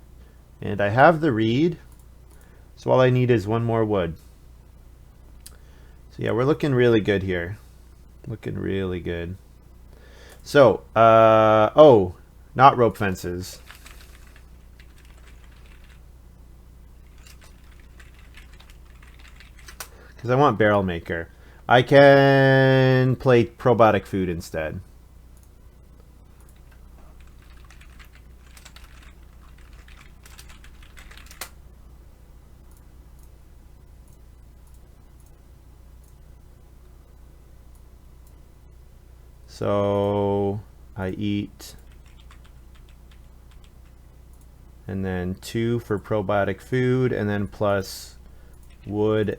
And I have the reed, so all I need is 1 more wood. So yeah, we're looking really good here. Looking really good. So, oh, not rope fences. Because I want barrel maker. I can play probiotic food instead. So I eat, and then 2 for probiotic food, and then plus wood.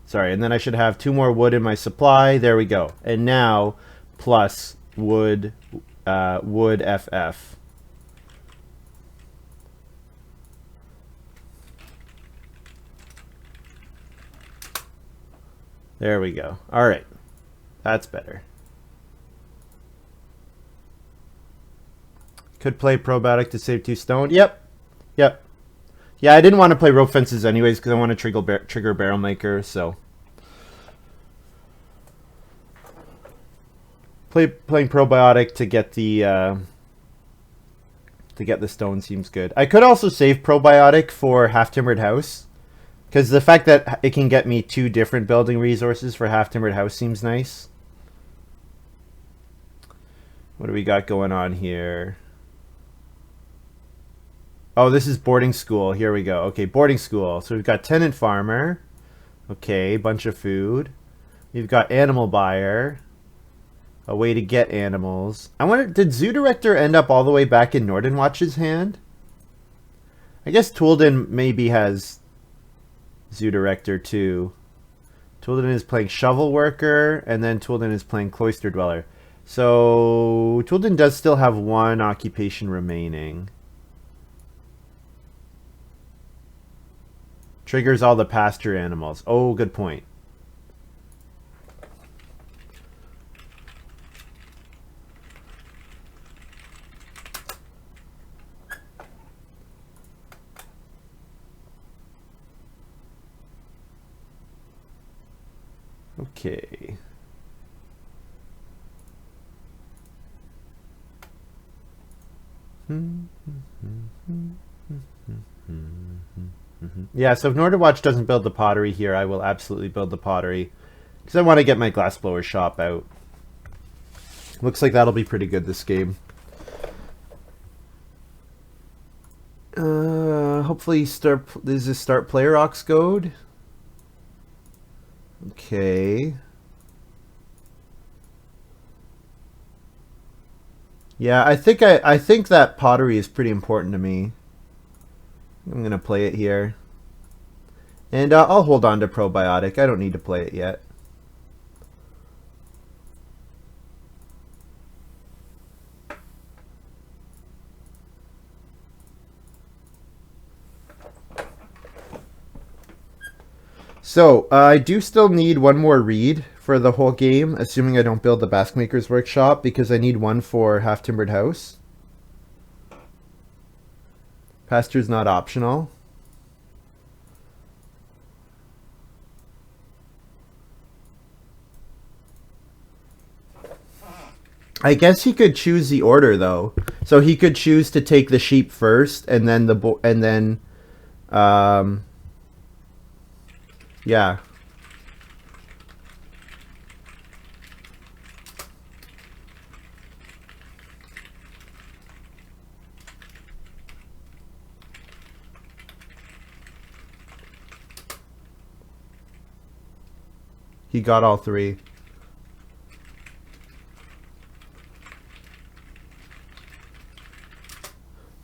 Sorry, and then I should have 2 more wood in my supply. There we go. And now plus wood, wood FF. There we go. All right, that's better. Could play probiotic to save 2 stone. Yep. Yep. Yeah, I didn't want to play rope fences anyways because I want to trigger barrel maker, so. Playing probiotic to get the stone seems good. I could also save probiotic for half-timbered house, because the fact that it can get me 2 different building resources for half-timbered house seems nice. What do we got going on here? Oh, this is boarding school. Here we go. Okay, boarding school. So we've got tenant farmer. Okay, bunch of food. We've got animal buyer. A way to get animals. I wonder, did Zoo Director end up all the way back in Nordenwatch's hand? I guess Touldin maybe has Zoo Director too. Touldin is playing Shovel Worker, and then Touldin is playing Cloister Dweller. So Touldin does still have 1 occupation remaining. Triggers all the pasture animals. Oh, good point. Okay. Yeah, so if Nordenwatch doesn't build the pottery here, I will absolutely build the pottery. Because I want to get my glassblower shop out. Looks like that'll be pretty good this game. Hopefully this is start player ox code. Okay. Yeah, I think that pottery is pretty important to me. I'm gonna play it here. And I'll hold on to probiotic. I don't need to play it yet. So, I do still need 1 more reed for the whole game, assuming I don't build the Basque Maker's Workshop, because I need 1 for half-timbered house. Pasture's not optional. I guess he could choose the order, though. So he could choose to take the sheep first, and then yeah. He got all 3.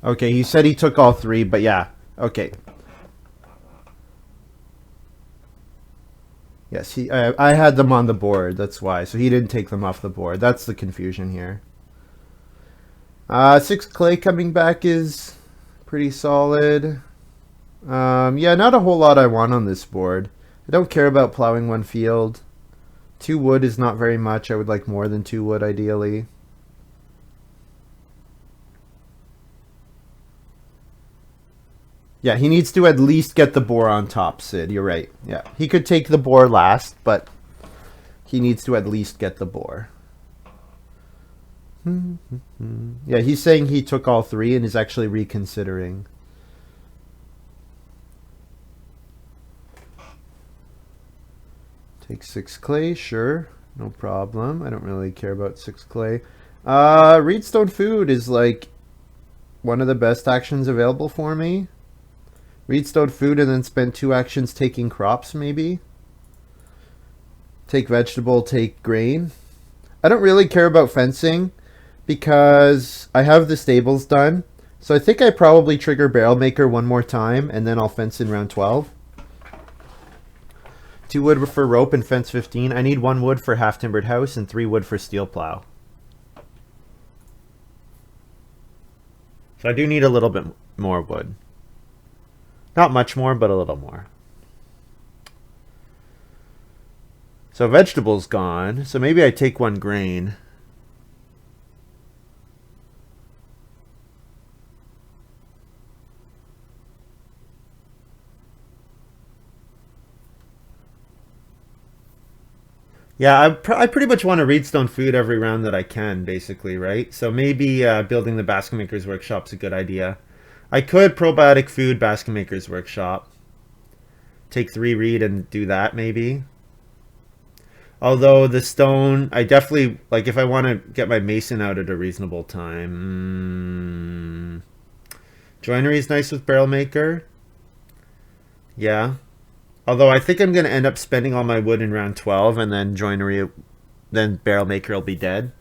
Okay, he said he took all 3, but yeah. Okay. Yes, I had them on the board, that's why. So he didn't take them off the board. That's the confusion here. 6 clay coming back is pretty solid. Yeah, not a whole lot I want on this board. I don't care about plowing 1 field. 2 wood is not very much. I would like more than 2 wood ideally. Yeah, he needs to at least get the boar on top, Sid. You're right. Yeah, he could take the boar last, but he needs to at least get the boar. Yeah, he's saying he took all 3 and is actually reconsidering. Take 6 clay, sure. No problem. I don't really care about 6 clay. Reedstone food is like one of the best actions available for me. Reedstone food and then spend 2 actions taking crops, maybe. Take vegetable, take grain. I don't really care about fencing because I have the stables done. So I think I probably trigger Barrel Maker 1 more time and then I'll fence in round 12. 2 wood for rope and fence 15. I need 1 wood for half-timbered house and 3 wood for steel plow. So I do need a little bit more wood. Not much more, but a little more. So vegetables gone. So maybe I take 1 grain. Yeah, I pretty much want to Reedstone food every round that I can, basically, right? So maybe building the Basket Maker's Workshop's a good idea. I could probiotic food Basket Maker's Workshop. Take 3 reed and do that, maybe. Although the stone, I definitely, like if I want to get my mason out at a reasonable time. Joinery is nice with Barrel Maker. Yeah. Although I think I'm going to end up spending all my wood in round 12 and then joinery, then Barrel Maker will be dead.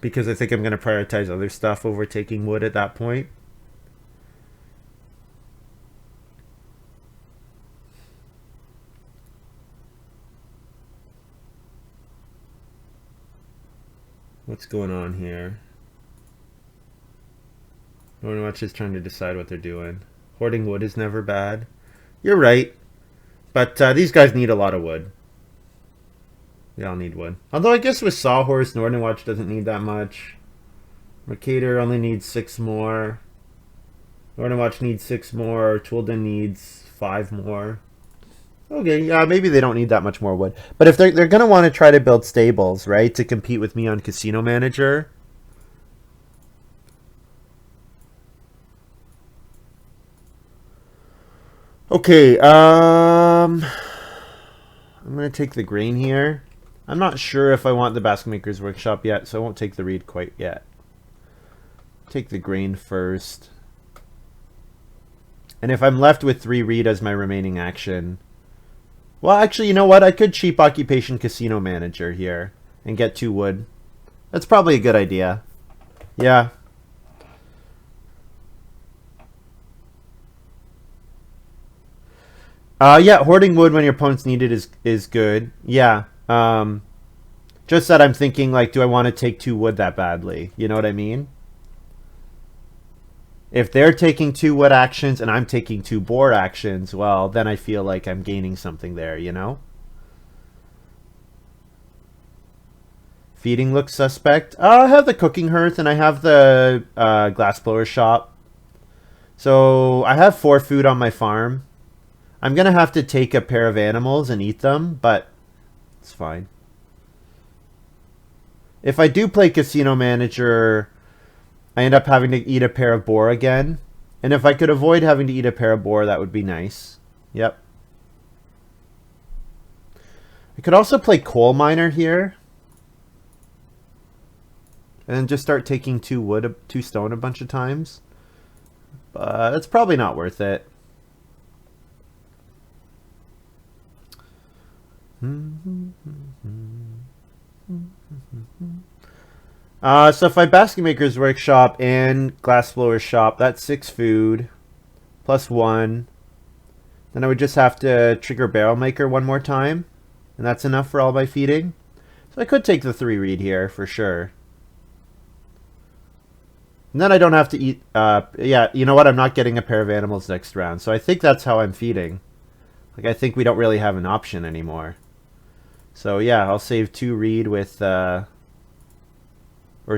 Because I think I'm going to prioritize other stuff over taking wood at that point. What's going on here? Nordenwatch is trying to decide what they're doing. Hoarding wood is never bad. You're right. But these guys need a lot of wood. They all need wood. Although I guess with Sawhorse, Nordenwatch doesn't need that much. Mercator only needs 6 more. Nordenwatch needs 6 more. Touldin needs 5 more. Okay, yeah, maybe they don't need that much more wood. But if they're going to want to try to build stables, right, to compete with me on Casino Manager. Okay, I'm going to take the grain here. I'm not sure if I want the Basket Maker's Workshop yet, so I won't take the reed quite yet. Take the grain first. And if I'm left with 3 reed as my remaining action... Well, actually, you know what? I could cheap Occupation Casino Manager here and get 2 wood. That's probably a good idea. Yeah. Yeah, hoarding wood when your opponents need it is good. Yeah. Just that I'm thinking, like, do I want to take 2 wood that badly? You know what I mean? If they're taking 2 wood actions and I'm taking 2 board actions, well, then I feel like I'm gaining something there, you know? Feeding looks suspect. I have the cooking hearth and I have the glass blower shop. So I have 4 food on my farm. I'm going to have to take a pair of animals and eat them, but it's fine. If I do play Casino Manager, I end up having to eat a pair of boar again. And if I could avoid having to eat a pair of boar, that would be nice. Yep. I could also play coal miner here. And then just start taking 2 stone a bunch of times. But it's probably not worth it. So if I Basket Maker's Workshop and Glassblower's Shop, that's 6 food. Plus 1. Then I would just have to trigger Barrel Maker one more time. And that's enough for all my feeding. So I could take the 3 reed here, for sure. And then I don't have to eat... yeah, you know what? I'm not getting a pair of animals next round. So I think that's how I'm feeding. Like, I think we don't really have an option anymore. So yeah, I'll save 2 reed with... or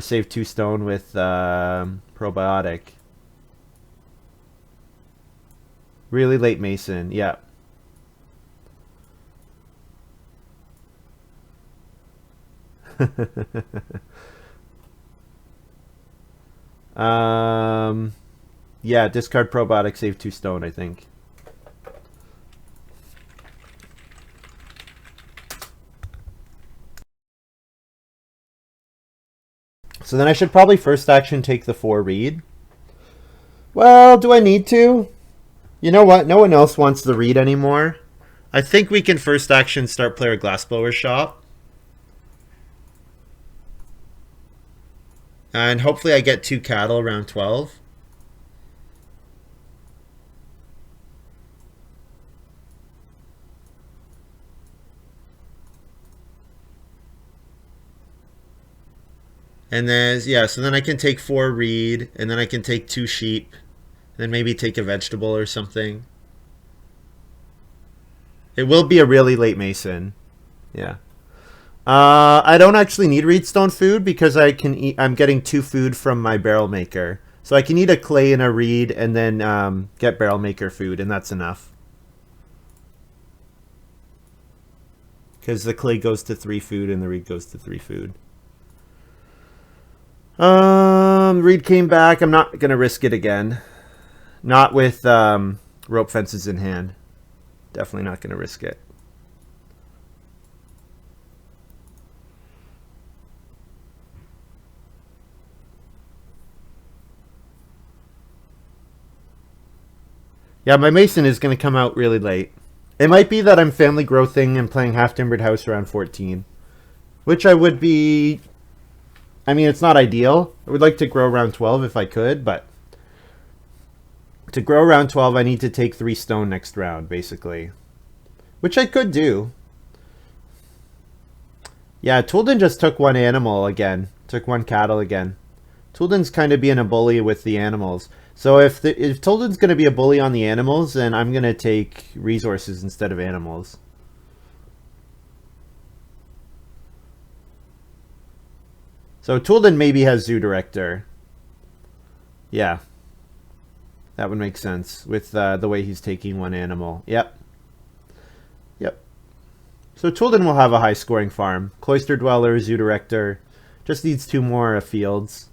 save 2 stone with probiotic. Really late Mason, yeah. Yeah, discard probiotic, save 2 stone, I think. So then I should probably first action take the 4 reed. Well, do I need to? You know what? No one else wants the reed anymore. I think we can first action start player Glassblower Shop. And hopefully I get 2 cattle around 12. And then, yeah, so then I can take 4 reed, and then I can take 2 sheep, and then maybe take a vegetable or something. It will be a really late Mason. Yeah. I don't actually need reedstone food because I can eat. I'm getting 2 food from my barrel maker, so I can eat a clay and a reed, and then get barrel maker food, and that's enough. Because the clay goes to 3 food and the reed goes to 3 food. Reed came back. I'm not gonna risk it again. Not with rope fences in hand. Definitely not gonna risk it. Yeah, my Mason is going to come out really late. It might be that I'm family growthing and playing half-timbered house around 14. Which I would be... I mean, it's not ideal. I would like to grow around 12 if I could, but... To grow around 12, I need to take 3 stone next round, basically. Which I could do. Yeah, Touldin just took 1 animal again. Took 1 cattle again. Touldin's kind of being a bully with the animals. So if Touldin's going to be a bully on the animals, then I'm going to take resources instead of animals. So Touldin maybe has Zoo Director. Yeah. That would make sense with the way he's taking 1 animal. Yep. Yep. So Touldin will have a high scoring farm. Cloister Dweller, Zoo Director. Just needs 2 more fields.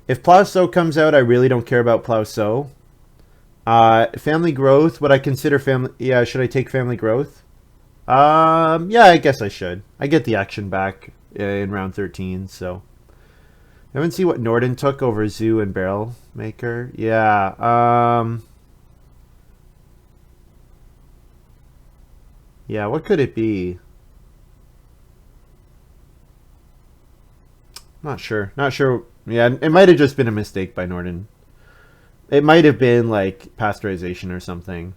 If Plow Sow comes out, I really don't care about Plow Sow. Family Growth, would I consider family... Yeah, should I take Family Growth? Yeah, I guess I should. I get the action back in round 13, so... I haven't seen what Norden took over Zoo and Barrel Maker. Yeah, yeah, what could it be? Not sure. Not sure. Yeah, it might have just been a mistake by Norden. It might have been like pasteurization or something.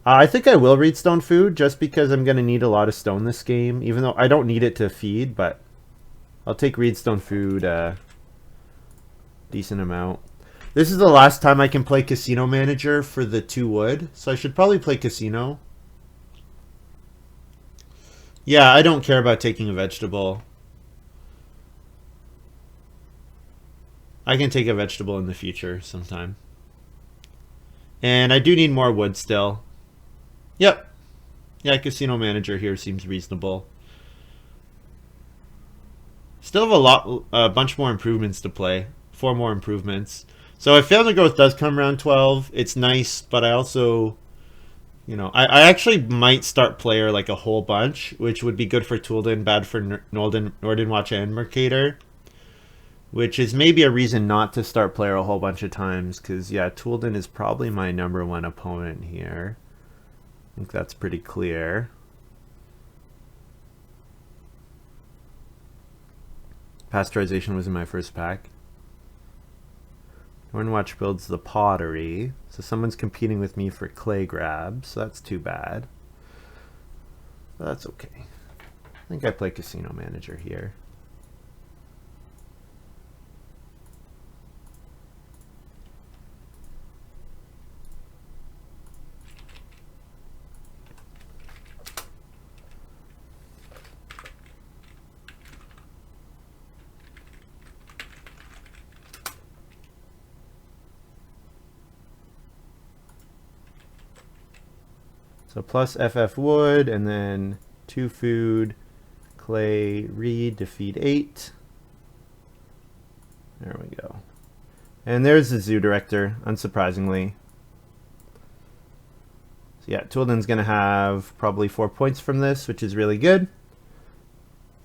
I think I will read stone food just because I'm going to need a lot of stone this game. Even though I don't need it to feed, but I'll take reedstone food decent amount. This is the last time I can play Casino Manager for the 2 wood. So I should probably play Casino. Yeah, I don't care about taking a vegetable. I can take a vegetable in the future sometime. And I do need more wood still. Yep. Yeah, Casino Manager here seems reasonable. Still have a bunch more improvements to play. 4 more improvements. So if Family Growth does come around 12, it's nice, but I also... You know, I actually might start player like a whole bunch, which would be good for Touldin, bad for Nordenwatch and Mercator. Which is maybe a reason not to start player a whole bunch of times, because, yeah, Touldin is probably my #1 opponent here. I think that's pretty clear. Pasteurization was in my first pack. Nordenwatch builds the pottery. So someone's competing with me for clay grabs. So that's too bad. But that's okay. I think I play Casino Manager here. So plus FF wood, and then 2 food, clay, reed to feed 8. There we go. And there's the zoo director, unsurprisingly. So yeah, Touldin's going to have probably 4 points from this, which is really good.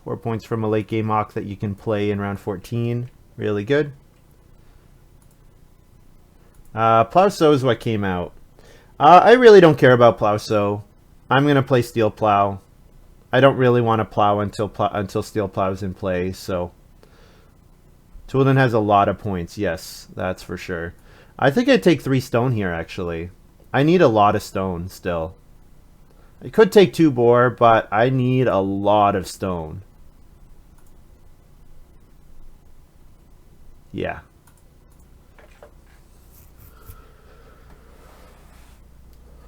4 points from a late game mock that you can play in round 14. Really good. Plowsow is what came out. I really don't care about Plowsow. I'm going to play Steel Plow. I don't really want to plow until Steel Plow's in play, so... Touldin has a lot of points, yes, that's for sure. I think I'd take 3 stone here, actually. I need a lot of stone still. I could take 2 boar, but I need a lot of stone. Yeah.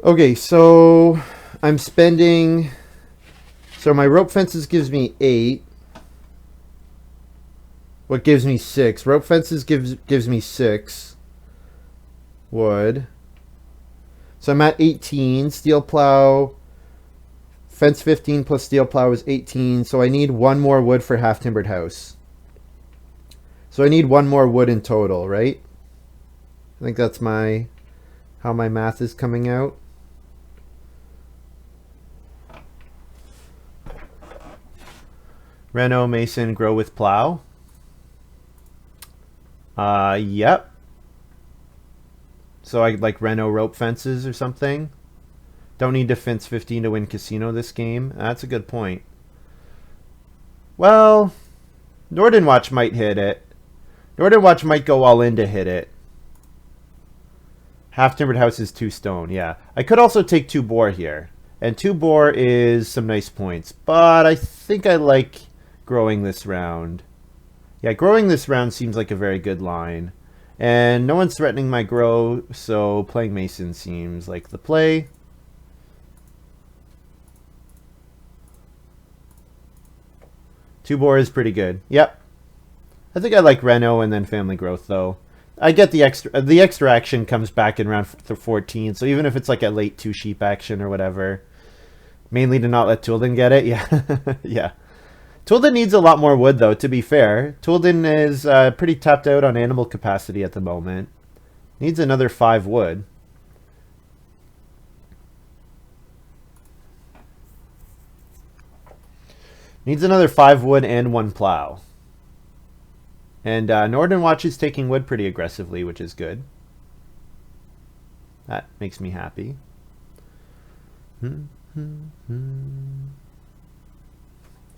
Okay, so I'm spending... So my rope fences gives me 8. What gives me 6? Rope fences gives me 6 wood. So I'm at 18. Steel plow, fence 15 plus steel plow is 18. So I need 1 more wood for half timbered house. So I need 1 more wood in total, right? I think that's how my math is coming out. Reno, Mason, grow with plow. Yep. So I like Reno rope fences or something. Don't need to fence 15 to win casino this game. That's a good point. Well, Nordenwatch might hit it. Nordenwatch might go all in to hit it. Half timbered house is 2 stone. Yeah. I could also take 2 boar here. And 2 boar is some nice points. But I think I like growing this round. Yeah, growing this round seems like a very good line. And no one's threatening my grow, so playing Mason seems like the play. Two boar is pretty good. Yep. I think I like Reno and then family growth, though. I get the extra action comes back in round 14, so even if it's like a late 2 sheep action or whatever. Mainly to not let Touldin get it, yeah. Yeah. Touldin needs a lot more wood, though, to be fair. Touldin is pretty tapped out on animal capacity at the moment. Needs another 5 wood. Needs another 5 wood and 1 plow. And Nordenwatch is taking wood pretty aggressively, which is good. That makes me happy.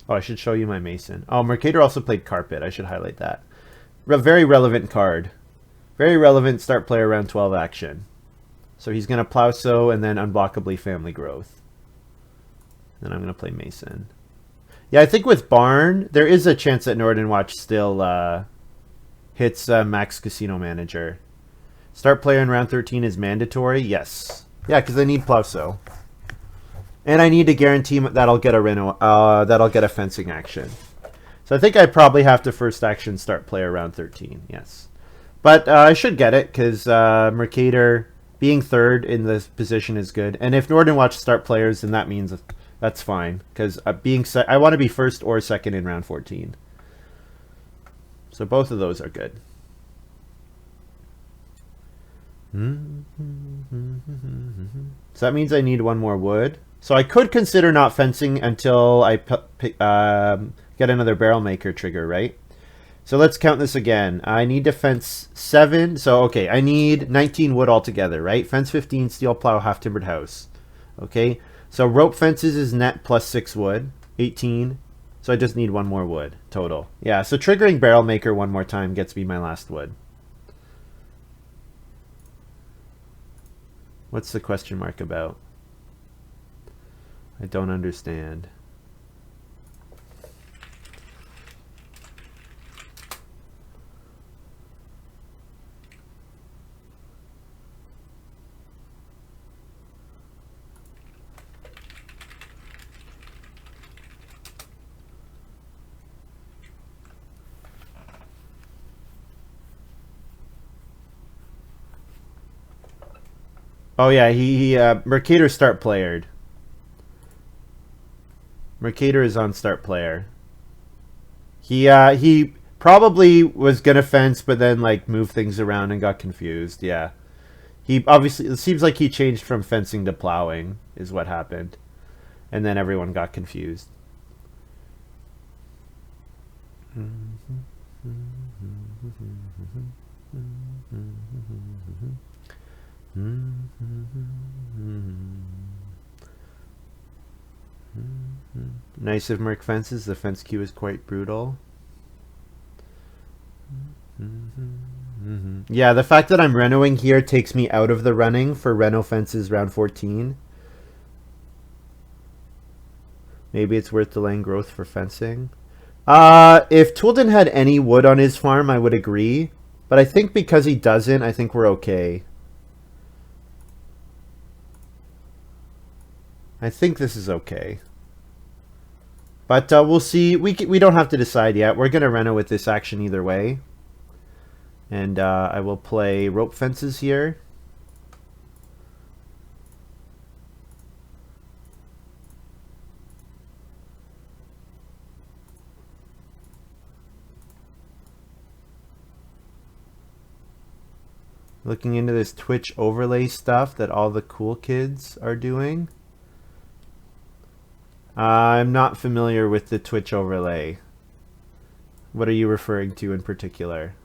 Oh, I should show you my Mason. Oh, Mercator also played Carpet. I should highlight that. Very relevant card. Very relevant start player round 12 action. So he's going to plow sow and then unblockably family growth. Then I'm going to play Mason. Yeah, I think with Barn, there is a chance that Nordenwatch still hits Max Casino Manager. Start player in round 13 is mandatory? Yes. Yeah, because I need plow sow. And I need to guarantee that I'll get a Reno, that I'll get a fencing action. So I think I probably have to first action start player round 13. Yes. But I should get it because Mercator being third in this position is good. And if Nordenwatch start players, then that means that's fine. Because I want to be first or second in round 14. So both of those are good. So that means I need 1 more wood. So I could consider not fencing until I get another barrel maker trigger, right? So let's count this again. I need to fence 7. So, okay, I need 19 wood altogether, right? Fence 15, steel plow, half-timbered house. Okay, so rope fences is net plus 6 wood, 18. So I just need 1 more wood total. Yeah, so triggering barrel maker 1 more time gets me my last wood. What's the question mark about? I don't understand. Oh yeah, he Mercator start playered. Mercator is on start player. He probably was gonna fence, but then like moved things around and got confused. Yeah, he obviously, it seems like he changed from fencing to plowing is what happened, and then everyone got confused. Nice of Merc fences. The fence queue is quite brutal. Yeah, the fact that I'm renoing here takes me out of the running for reno fences round 14. Maybe it's worth delaying growth for fencing. If Touldin had any wood on his farm, I would agree. But I think because he doesn't, I think we're okay. I think this is okay. But we'll see. We don't have to decide yet. We're going to reno with this action either way. And I will play rope fences here. Looking into this Twitch overlay stuff that all the cool kids are doing. I'm not familiar with the Twitch overlay. What are you referring to in particular?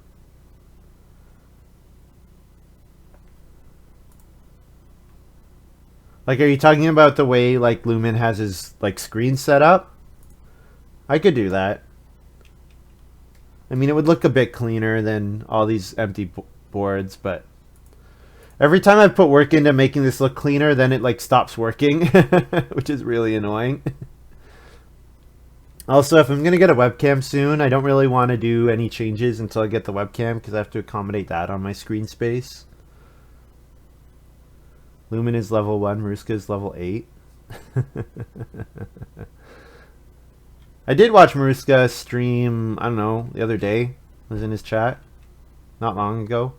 Like, are you talking about the way like Lumen has his like screen set up? I could do that. I mean, it would look a bit cleaner than all these empty boards, but every time I put work into making this look cleaner, then it like stops working, which is really annoying. Also, if I'm going to get a webcam soon, I don't really want to do any changes until I get the webcam because I have to accommodate that on my screen space. Lumen is level 1, Ruska is level 8. I did watch Maruska stream, I don't know, the other day. I was in his chat not long ago.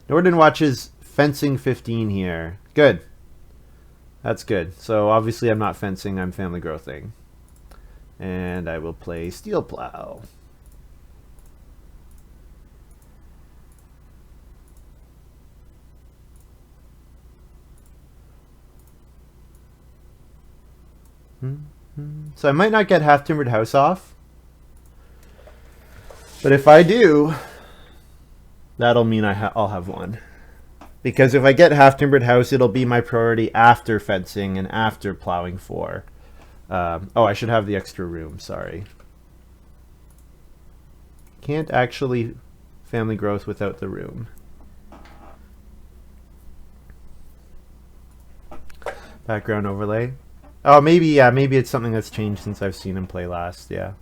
Nordenwatch is fencing 15 here. Good. That's good. So obviously I'm not fencing, I'm family growthing. And I will play steel plow. So I might not get half timbered house off. But if I do, that'll mean I'll have one. Because if I get half timbered house, it'll be my priority after fencing and after plowing 4. Oh, I should have the extra room, sorry. Can't actually family growth without the room. Background overlay. Oh, maybe, yeah, maybe it's something that's changed since I've seen him play last, yeah.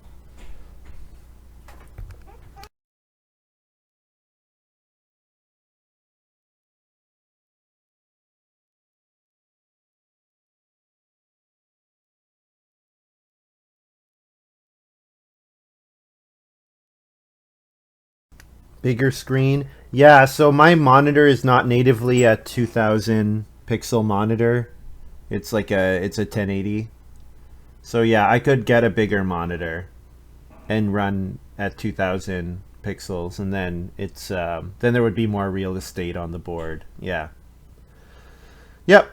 Bigger screen. Yeah, so my monitor is not natively a 2000 pixel monitor. It's like it's a 1080. So yeah, I could get a bigger monitor and run at 2000 pixels, and then it's then there would be more real estate on the board. Yeah. Yep.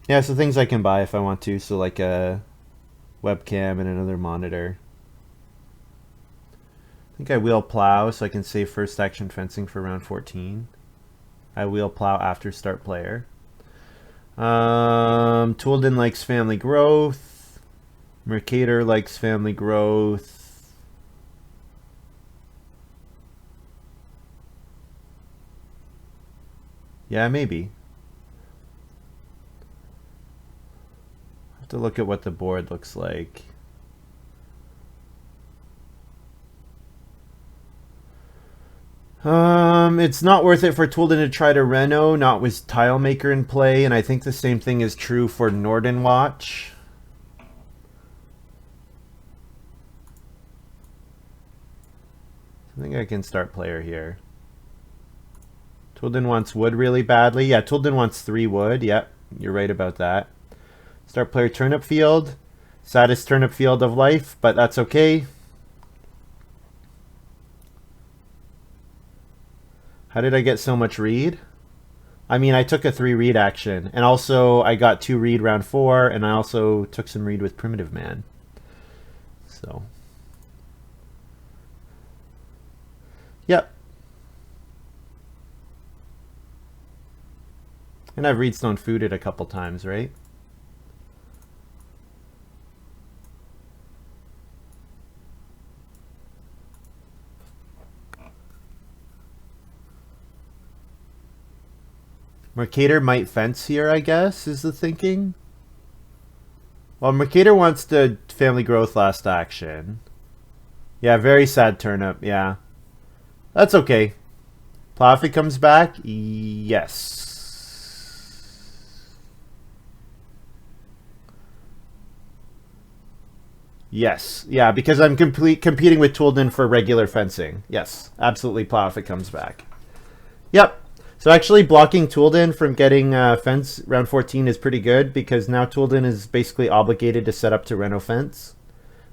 Yeah, so things I can buy if I want to. So like a webcam and another monitor. think I wheel plow so I can save first action fencing for round 14. I wheel plow after start player. Touldin likes family growth. Mercator likes family growth. Yeah, maybe. I have to look at what the board looks like. It's not worth it for Touldin to try to Reno, not with Tilemaker in play, and I think the same thing is true for Nordenwatch. I think I can start player here. Touldin wants wood really badly. Yeah, Touldin wants 3 wood. Yep, you're right about that. Start player turnip field. Saddest turnip field of life, but that's okay. How did I get so much read? I mean, I took a 3 read action, and also I got 2 read round 4, and I also took some read with Primitive Man. So, yep. And I've Reedstone fooded a couple times, right? Mercator might fence here, I guess, is the thinking. Well, Mercator wants the family growth last action. Yeah, very sad turnip, yeah. That's okay. Plow if it comes back? Yes. Yes, yeah, because I'm competing with Touldin for regular fencing. Yes, absolutely plow if it comes back. Yep. So actually blocking Touldin from getting fence round 14 is pretty good because now Touldin is basically obligated to set up to Reno fence.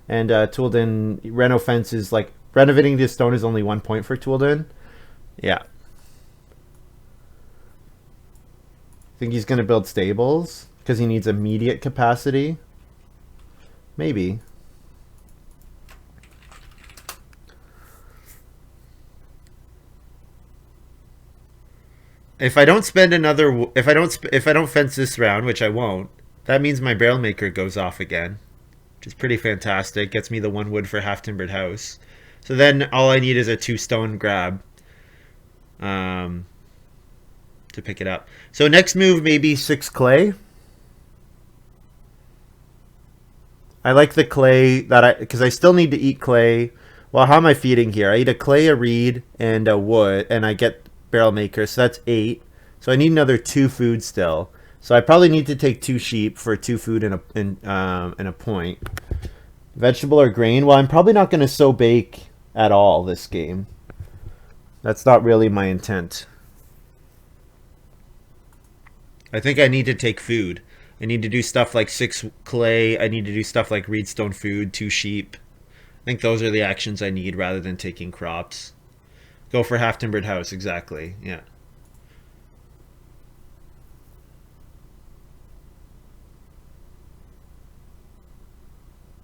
And Touldin, Reno fence is like, renovating this stone is only 1 point for Touldin. Yeah. Think he's going to build stables because he needs immediate capacity? Maybe. If I don't spend another, if I don't fence this round, which I won't, that means my barrel maker goes off again, which is pretty fantastic. Gets me the 1 wood for half timbered house. So then all I need is a 2 stone grab to pick it up. So next move maybe 6 clay. I like the clay that because I still need to eat clay. Well, how am I feeding here? I eat a clay, a reed, and a wood, and I get barrel maker, so that's 8. So I need another 2 food still. So I probably need to take 2 sheep for 2 food and a point. Vegetable or grain? Well, I'm probably not going to sow bake at all this game. That's not really my intent. I think I need to take food. I need to do stuff like 6 clay. I need to do stuff like reedstone food, 2 sheep. I think those are the actions I need rather than taking crops. Go for half timbered house, exactly. Yeah.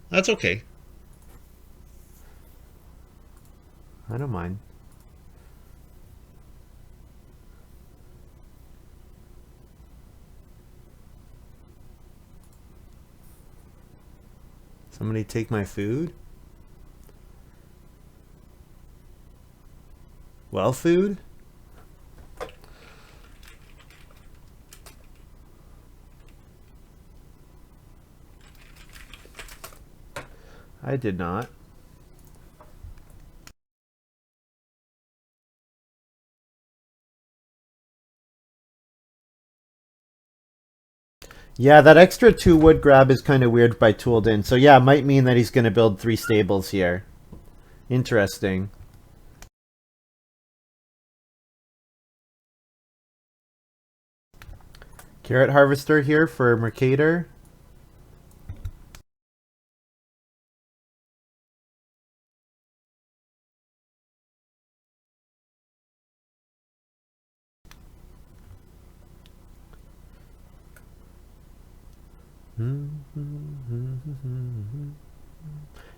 That's okay. I don't mind. Somebody take my food? Well, food? I did not. Yeah, that extra 2 wood grab is kind of weird by Touldin. So yeah, it might mean that he's going to build 3 stables here. Interesting. Carrot harvester here for Mercator.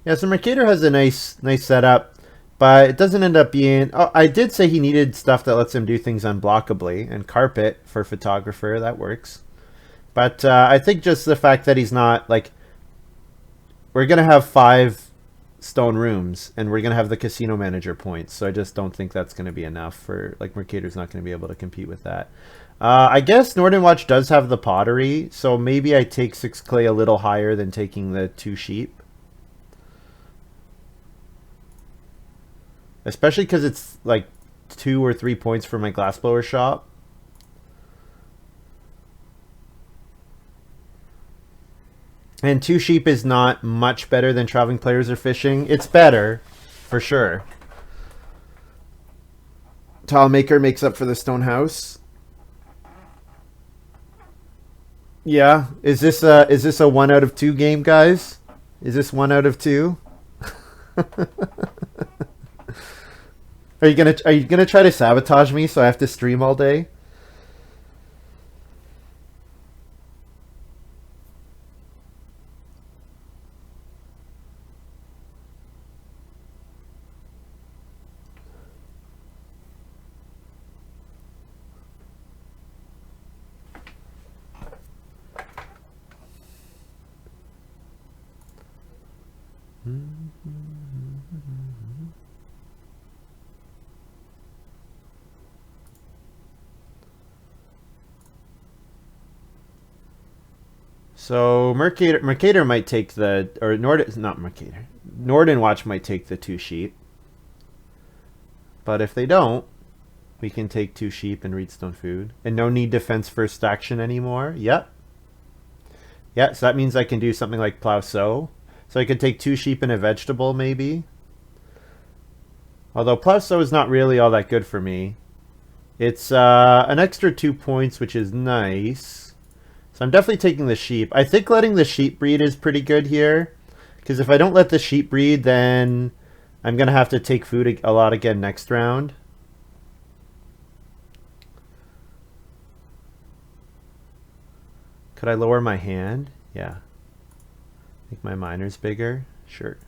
Yeah, so Mercator has a nice setup. But it doesn't end up being... Oh, I did say he needed stuff that lets him do things unblockably. And carpet for photographer, that works. But I think just the fact that he's not, like... We're going to have 5 stone rooms. And we're going to have the casino manager points. So I just don't think that's going to be enough for... Like, Mercator's not going to be able to compete with that. I guess Nordenwatch does have the pottery. So maybe I take 6 clay a little higher than taking the 2 sheep. Especially because it's like 2 or 3 points for my glassblower shop. And 2 sheep is not much better than traveling players or fishing. It's better, for sure. Tile maker makes up for the stone house. Yeah, is this a 1 out of 2 game, guys? Is this 1 out of 2? Are you gonna try to sabotage me so I have to stream all day? So Mercator might take the, or not Mercator. Nordenwatch might take the 2 sheep. But if they don't, we can take 2 sheep and Reedstone food. And no need defense first action anymore. Yep. Yeah, so that means I can do something like plow sow. So I could take 2 sheep and a vegetable maybe. Although plow sow is not really all that good for me. It's an extra 2 points, which is nice. So I'm definitely taking the sheep. I think letting the sheep breed is pretty good here. Because if I don't let the sheep breed, then I'm going to have to take food a lot again next round. Could I lower my hand? Yeah. Make my miners bigger? Sure.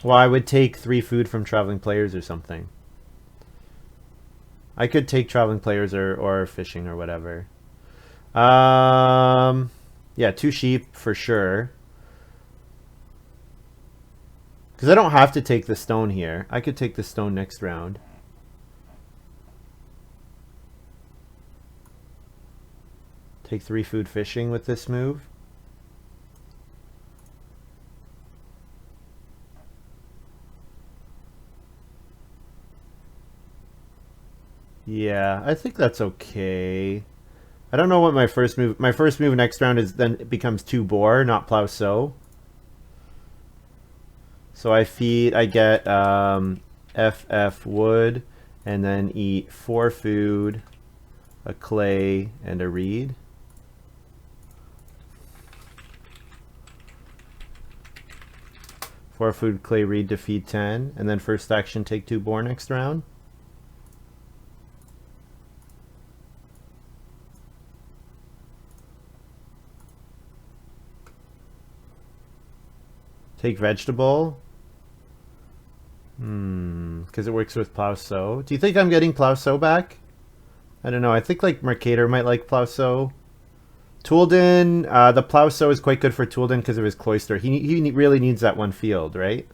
Well, I would take 3 food from traveling players or something. I could take traveling players or fishing or whatever. Yeah, 2 sheep for sure. Because I don't have to take the stone here. I could take the stone next round. Take 3 food fishing with this move. Yeah, I think that's okay. I don't know what my first move... My first move next round is then it becomes 2 boar, not plow sow. So I feed... I get FF wood, and then eat 4 food, a clay, and a reed. Four food, clay, reed to feed 10, and then first action take 2 boar next round. Take vegetable. Because it works with plow sow. Do you think I'm getting plow sow back? I don't know. I think like Mercator might like plow sow. Touldin, the plow sow is quite good for Touldin because of his cloister. He really needs that 1 field, right?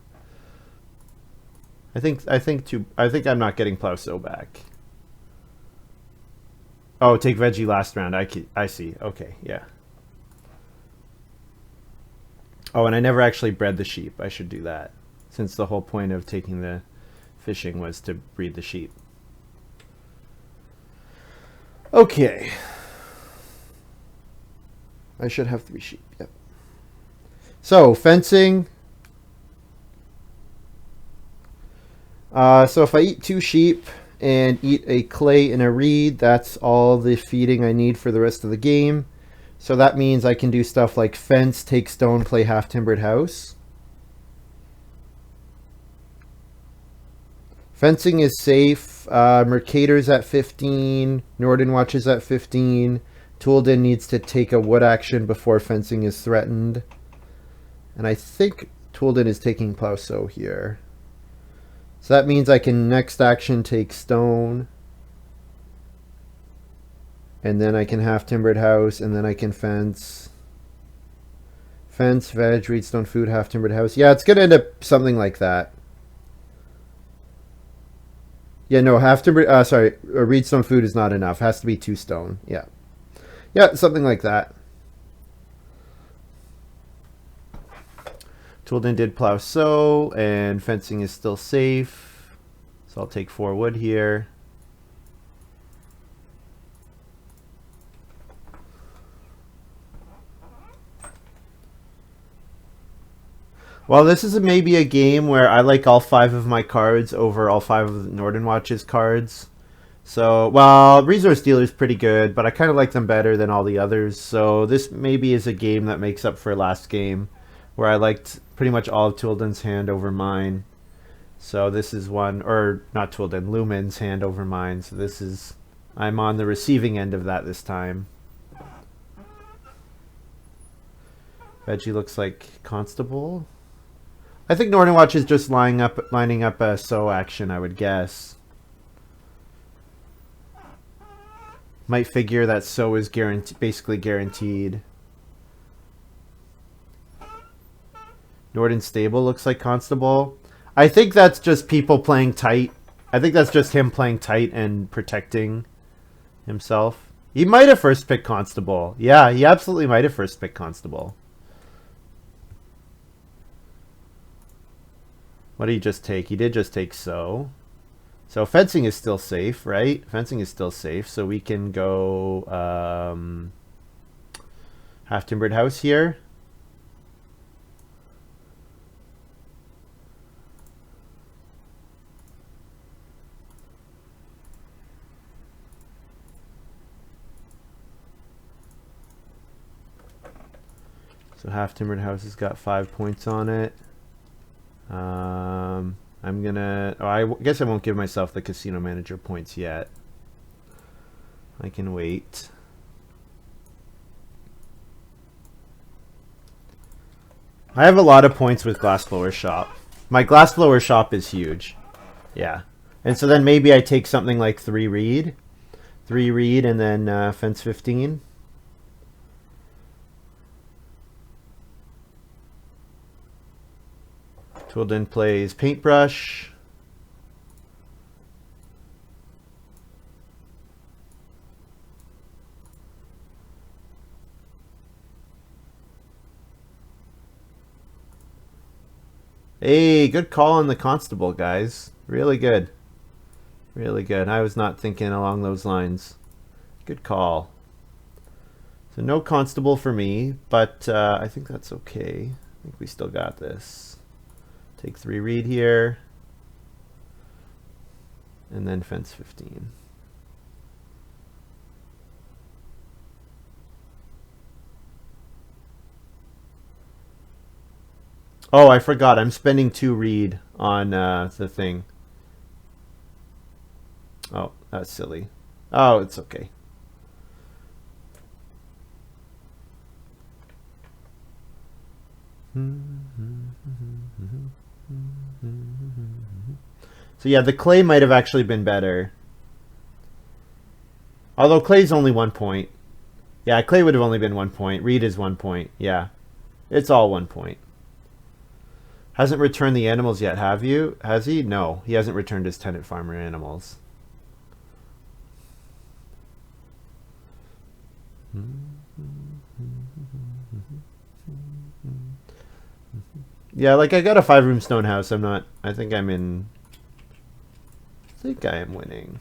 I think I'm not getting plow sow back. Oh, take veggie last round. I see. Okay, yeah. Oh, and I never actually bred the sheep. I should do that, since the whole point of taking the fishing was to breed the sheep. Okay. I should have 3 sheep, yep. So, fencing. So if I eat 2 sheep and eat a clay and a reed, that's all the feeding I need for the rest of the game. So that means I can do stuff like fence, take stone, play half-timbered house. Fencing is safe. Mercator's at 15. Nordenwatch is at 15. Touldin needs to take a wood action before fencing is threatened. And I think Touldin is taking Plauso here. So that means I can next action take stone. And then I can half-timbered house, and then I can fence. Fence, veg, reedstone, food, half-timbered house. Yeah, it's going to end up something like that. Yeah, no, half-timbered, reedstone food is not enough. Has to be 2 stone. Yeah. Yeah, something like that. Touldin did plow so, and fencing is still safe. So I'll take 4 wood here. Well, this is maybe a game where I like all 5 of my cards over all 5 of Nordenwatch's cards. So, well, Resource Dealer is pretty good, but I kind of like them better than all the others. So this maybe is a game that makes up for last game, where I liked pretty much all of Touldin's hand over mine. So this is one, or not Touldin, Lumen's hand over mine. So this is, I'm on the receiving end of that this time. Veggie looks like Constable. I think Nordenwatch is just lining up a sow action, I would guess. Might figure that sow is basically guaranteed. Norden Stable looks like Constable. I think that's just people playing tight. I think that's just him playing tight and protecting himself. He might have first picked Constable. Yeah, he absolutely might have first picked Constable. What did he just take? He did just take sow. So fencing is still safe, right? Fencing is still safe. So we can go half-timbered house here. So half-timbered house has got 5 points on it. I'm gonna, I guess I won't give myself the casino manager points yet. I can wait. I have a lot of points with Glassblower Shop. My Glassblower Shop is huge. Yeah. And so then maybe I take something like 3 reed. 3 reed and then fence 15. Touldin plays Paintbrush. Hey, good call on the Constable, guys. Really good. Really good. I was not thinking along those lines. Good call. So no Constable for me, but I think that's okay. I think we still got this. Take 3 reed here. And then fence 15. Oh, I forgot. I'm spending 2 reed on the thing. Oh, that's silly. Oh, it's okay. So yeah, the clay might have actually been better. Although clay's only 1 point. Yeah, clay would have only been 1 point. Reed is 1 point. Yeah. It's all 1 point. Hasn't returned the animals yet, have you? Has he? No, he hasn't returned his tenant farmer animals. Yeah, like I got a 5-room stone house. I'm not, I think I'm in, I think I am winning.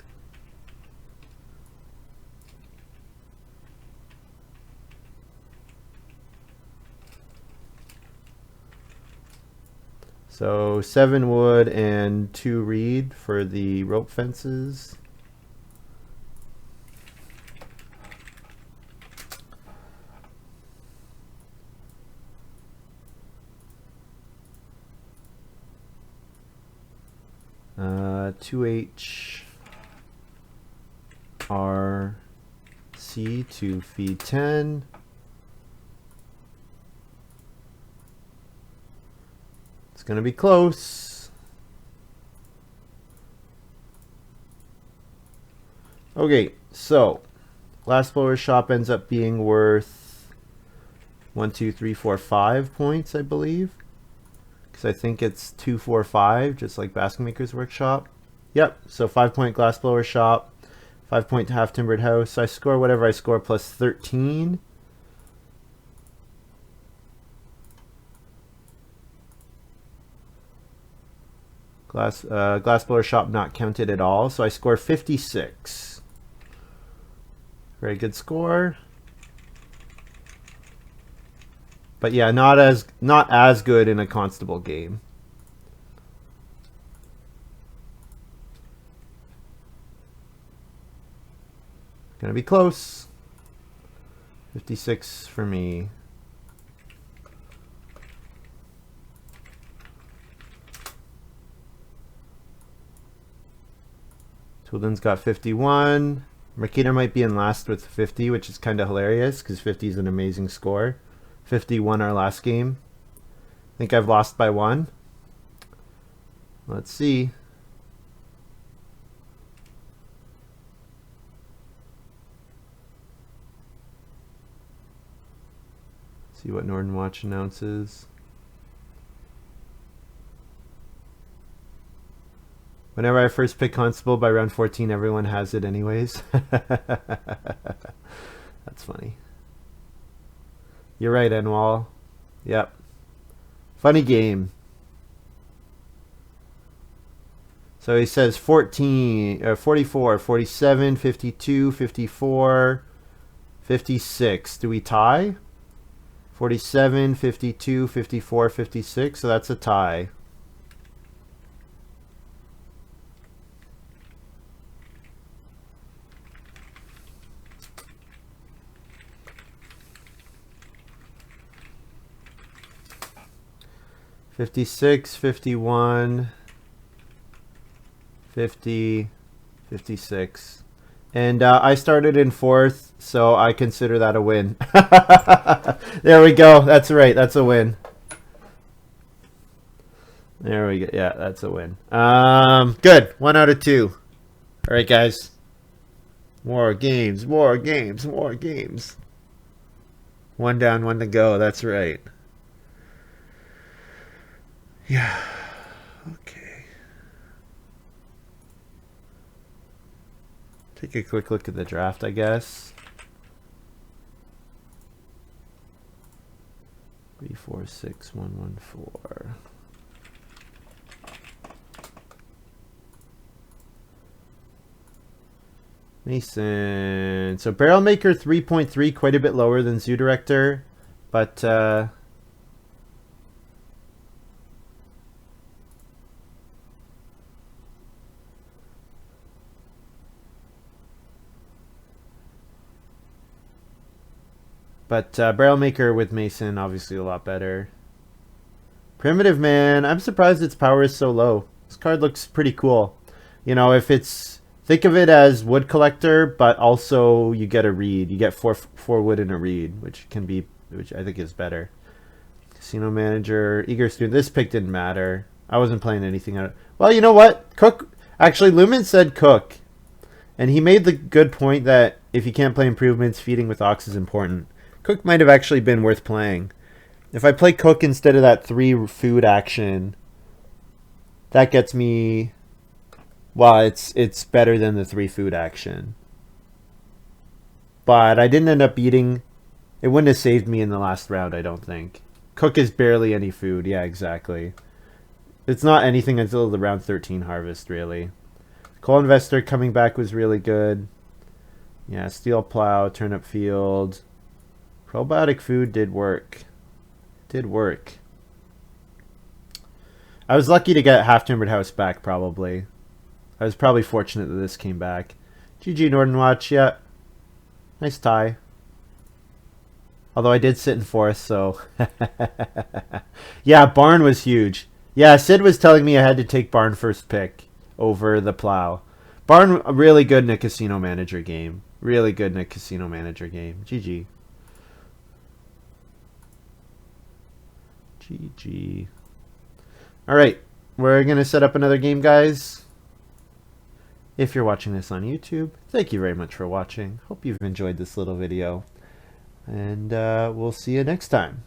So 7 wood and 2 reed for the rope fences. 2H R C to feed 10. It's going to be close. Okay, so glassblower shop ends up being worth 1, 2, 3, 4, 5 points, I believe. Because I think it's 2, 4, 5, just like Basket Maker's Workshop. Yep, so 5-point glassblower shop, 5-point half timbered house. I score whatever I score plus 13. Glassblower shop not counted at all, so I score 56. Very good score. But yeah, not as good in a constable game. Gonna be close. 56 for me. Touldin's got 51. Mercator might be in last with 50, which is kind of hilarious because 50 is an amazing score. 51 our last game. I think I've lost by 1. Let's see. See what Nordenwatch announces. Whenever I first pick Constable by round 14, everyone has it anyways. That's funny. You're right, Enwall. Yep. Funny game. So he says 44, 47, 52, 54, 56. Do we tie? 47, 52, 54, 56. So that's a tie. $56, $51, $50, $56. And I started in 4th, so I consider that a win. There we go. That's right. That's a win. There we go. Yeah, that's a win. Good. 1 out of 2. All right, guys. More games, more games, more games. 1 down, 1 to go. That's right. Yeah. Okay. Take a quick look at the draft, I guess. 3, 4, 6, 1, 1, 4. Mason. So Barrel Maker 3.3, quite a bit lower than Zoo Director, but Barrel Maker with Mason, obviously a lot better. Primitive Man, I'm surprised its power is so low. This card looks pretty cool. You know, if it's, think of it as Wood Collector, but also you get a reed. You get four wood and a reed, which I think is better. Casino Manager, Eager Student. This pick didn't matter. I wasn't playing anything out. Well, you know what? Cook, actually, Lumen said Cook. And he made the good point that if you can't play improvements, feeding with Ox is important. Cook might have actually been worth playing. If I play Cook instead of that 3 food action, that gets me, well, it's better than the 3 food action. But I didn't end up beating, it wouldn't have saved me in the last round, I don't think. Cook is barely any food, yeah, exactly. It's not anything until the round 13 harvest, really. Coal Investor coming back was really good. Yeah, Steel Plow, Turnip Field. Probiotic food did work. Did work. I was lucky to get Half Timbered House back, probably. I was probably fortunate that this came back. GG Nordenwatch, yeah. Nice tie. Although I did sit in 4th, so... Yeah, Barn was huge. Yeah, Sid was telling me I had to take Barn first pick. over the plow. Barn really good in a casino manager game. Really good in a casino manager game. GG. GG. Alright, we're going to set up another game, guys. If you're watching this on YouTube, thank you very much for watching. Hope you've enjoyed this little video. And we'll see you next time.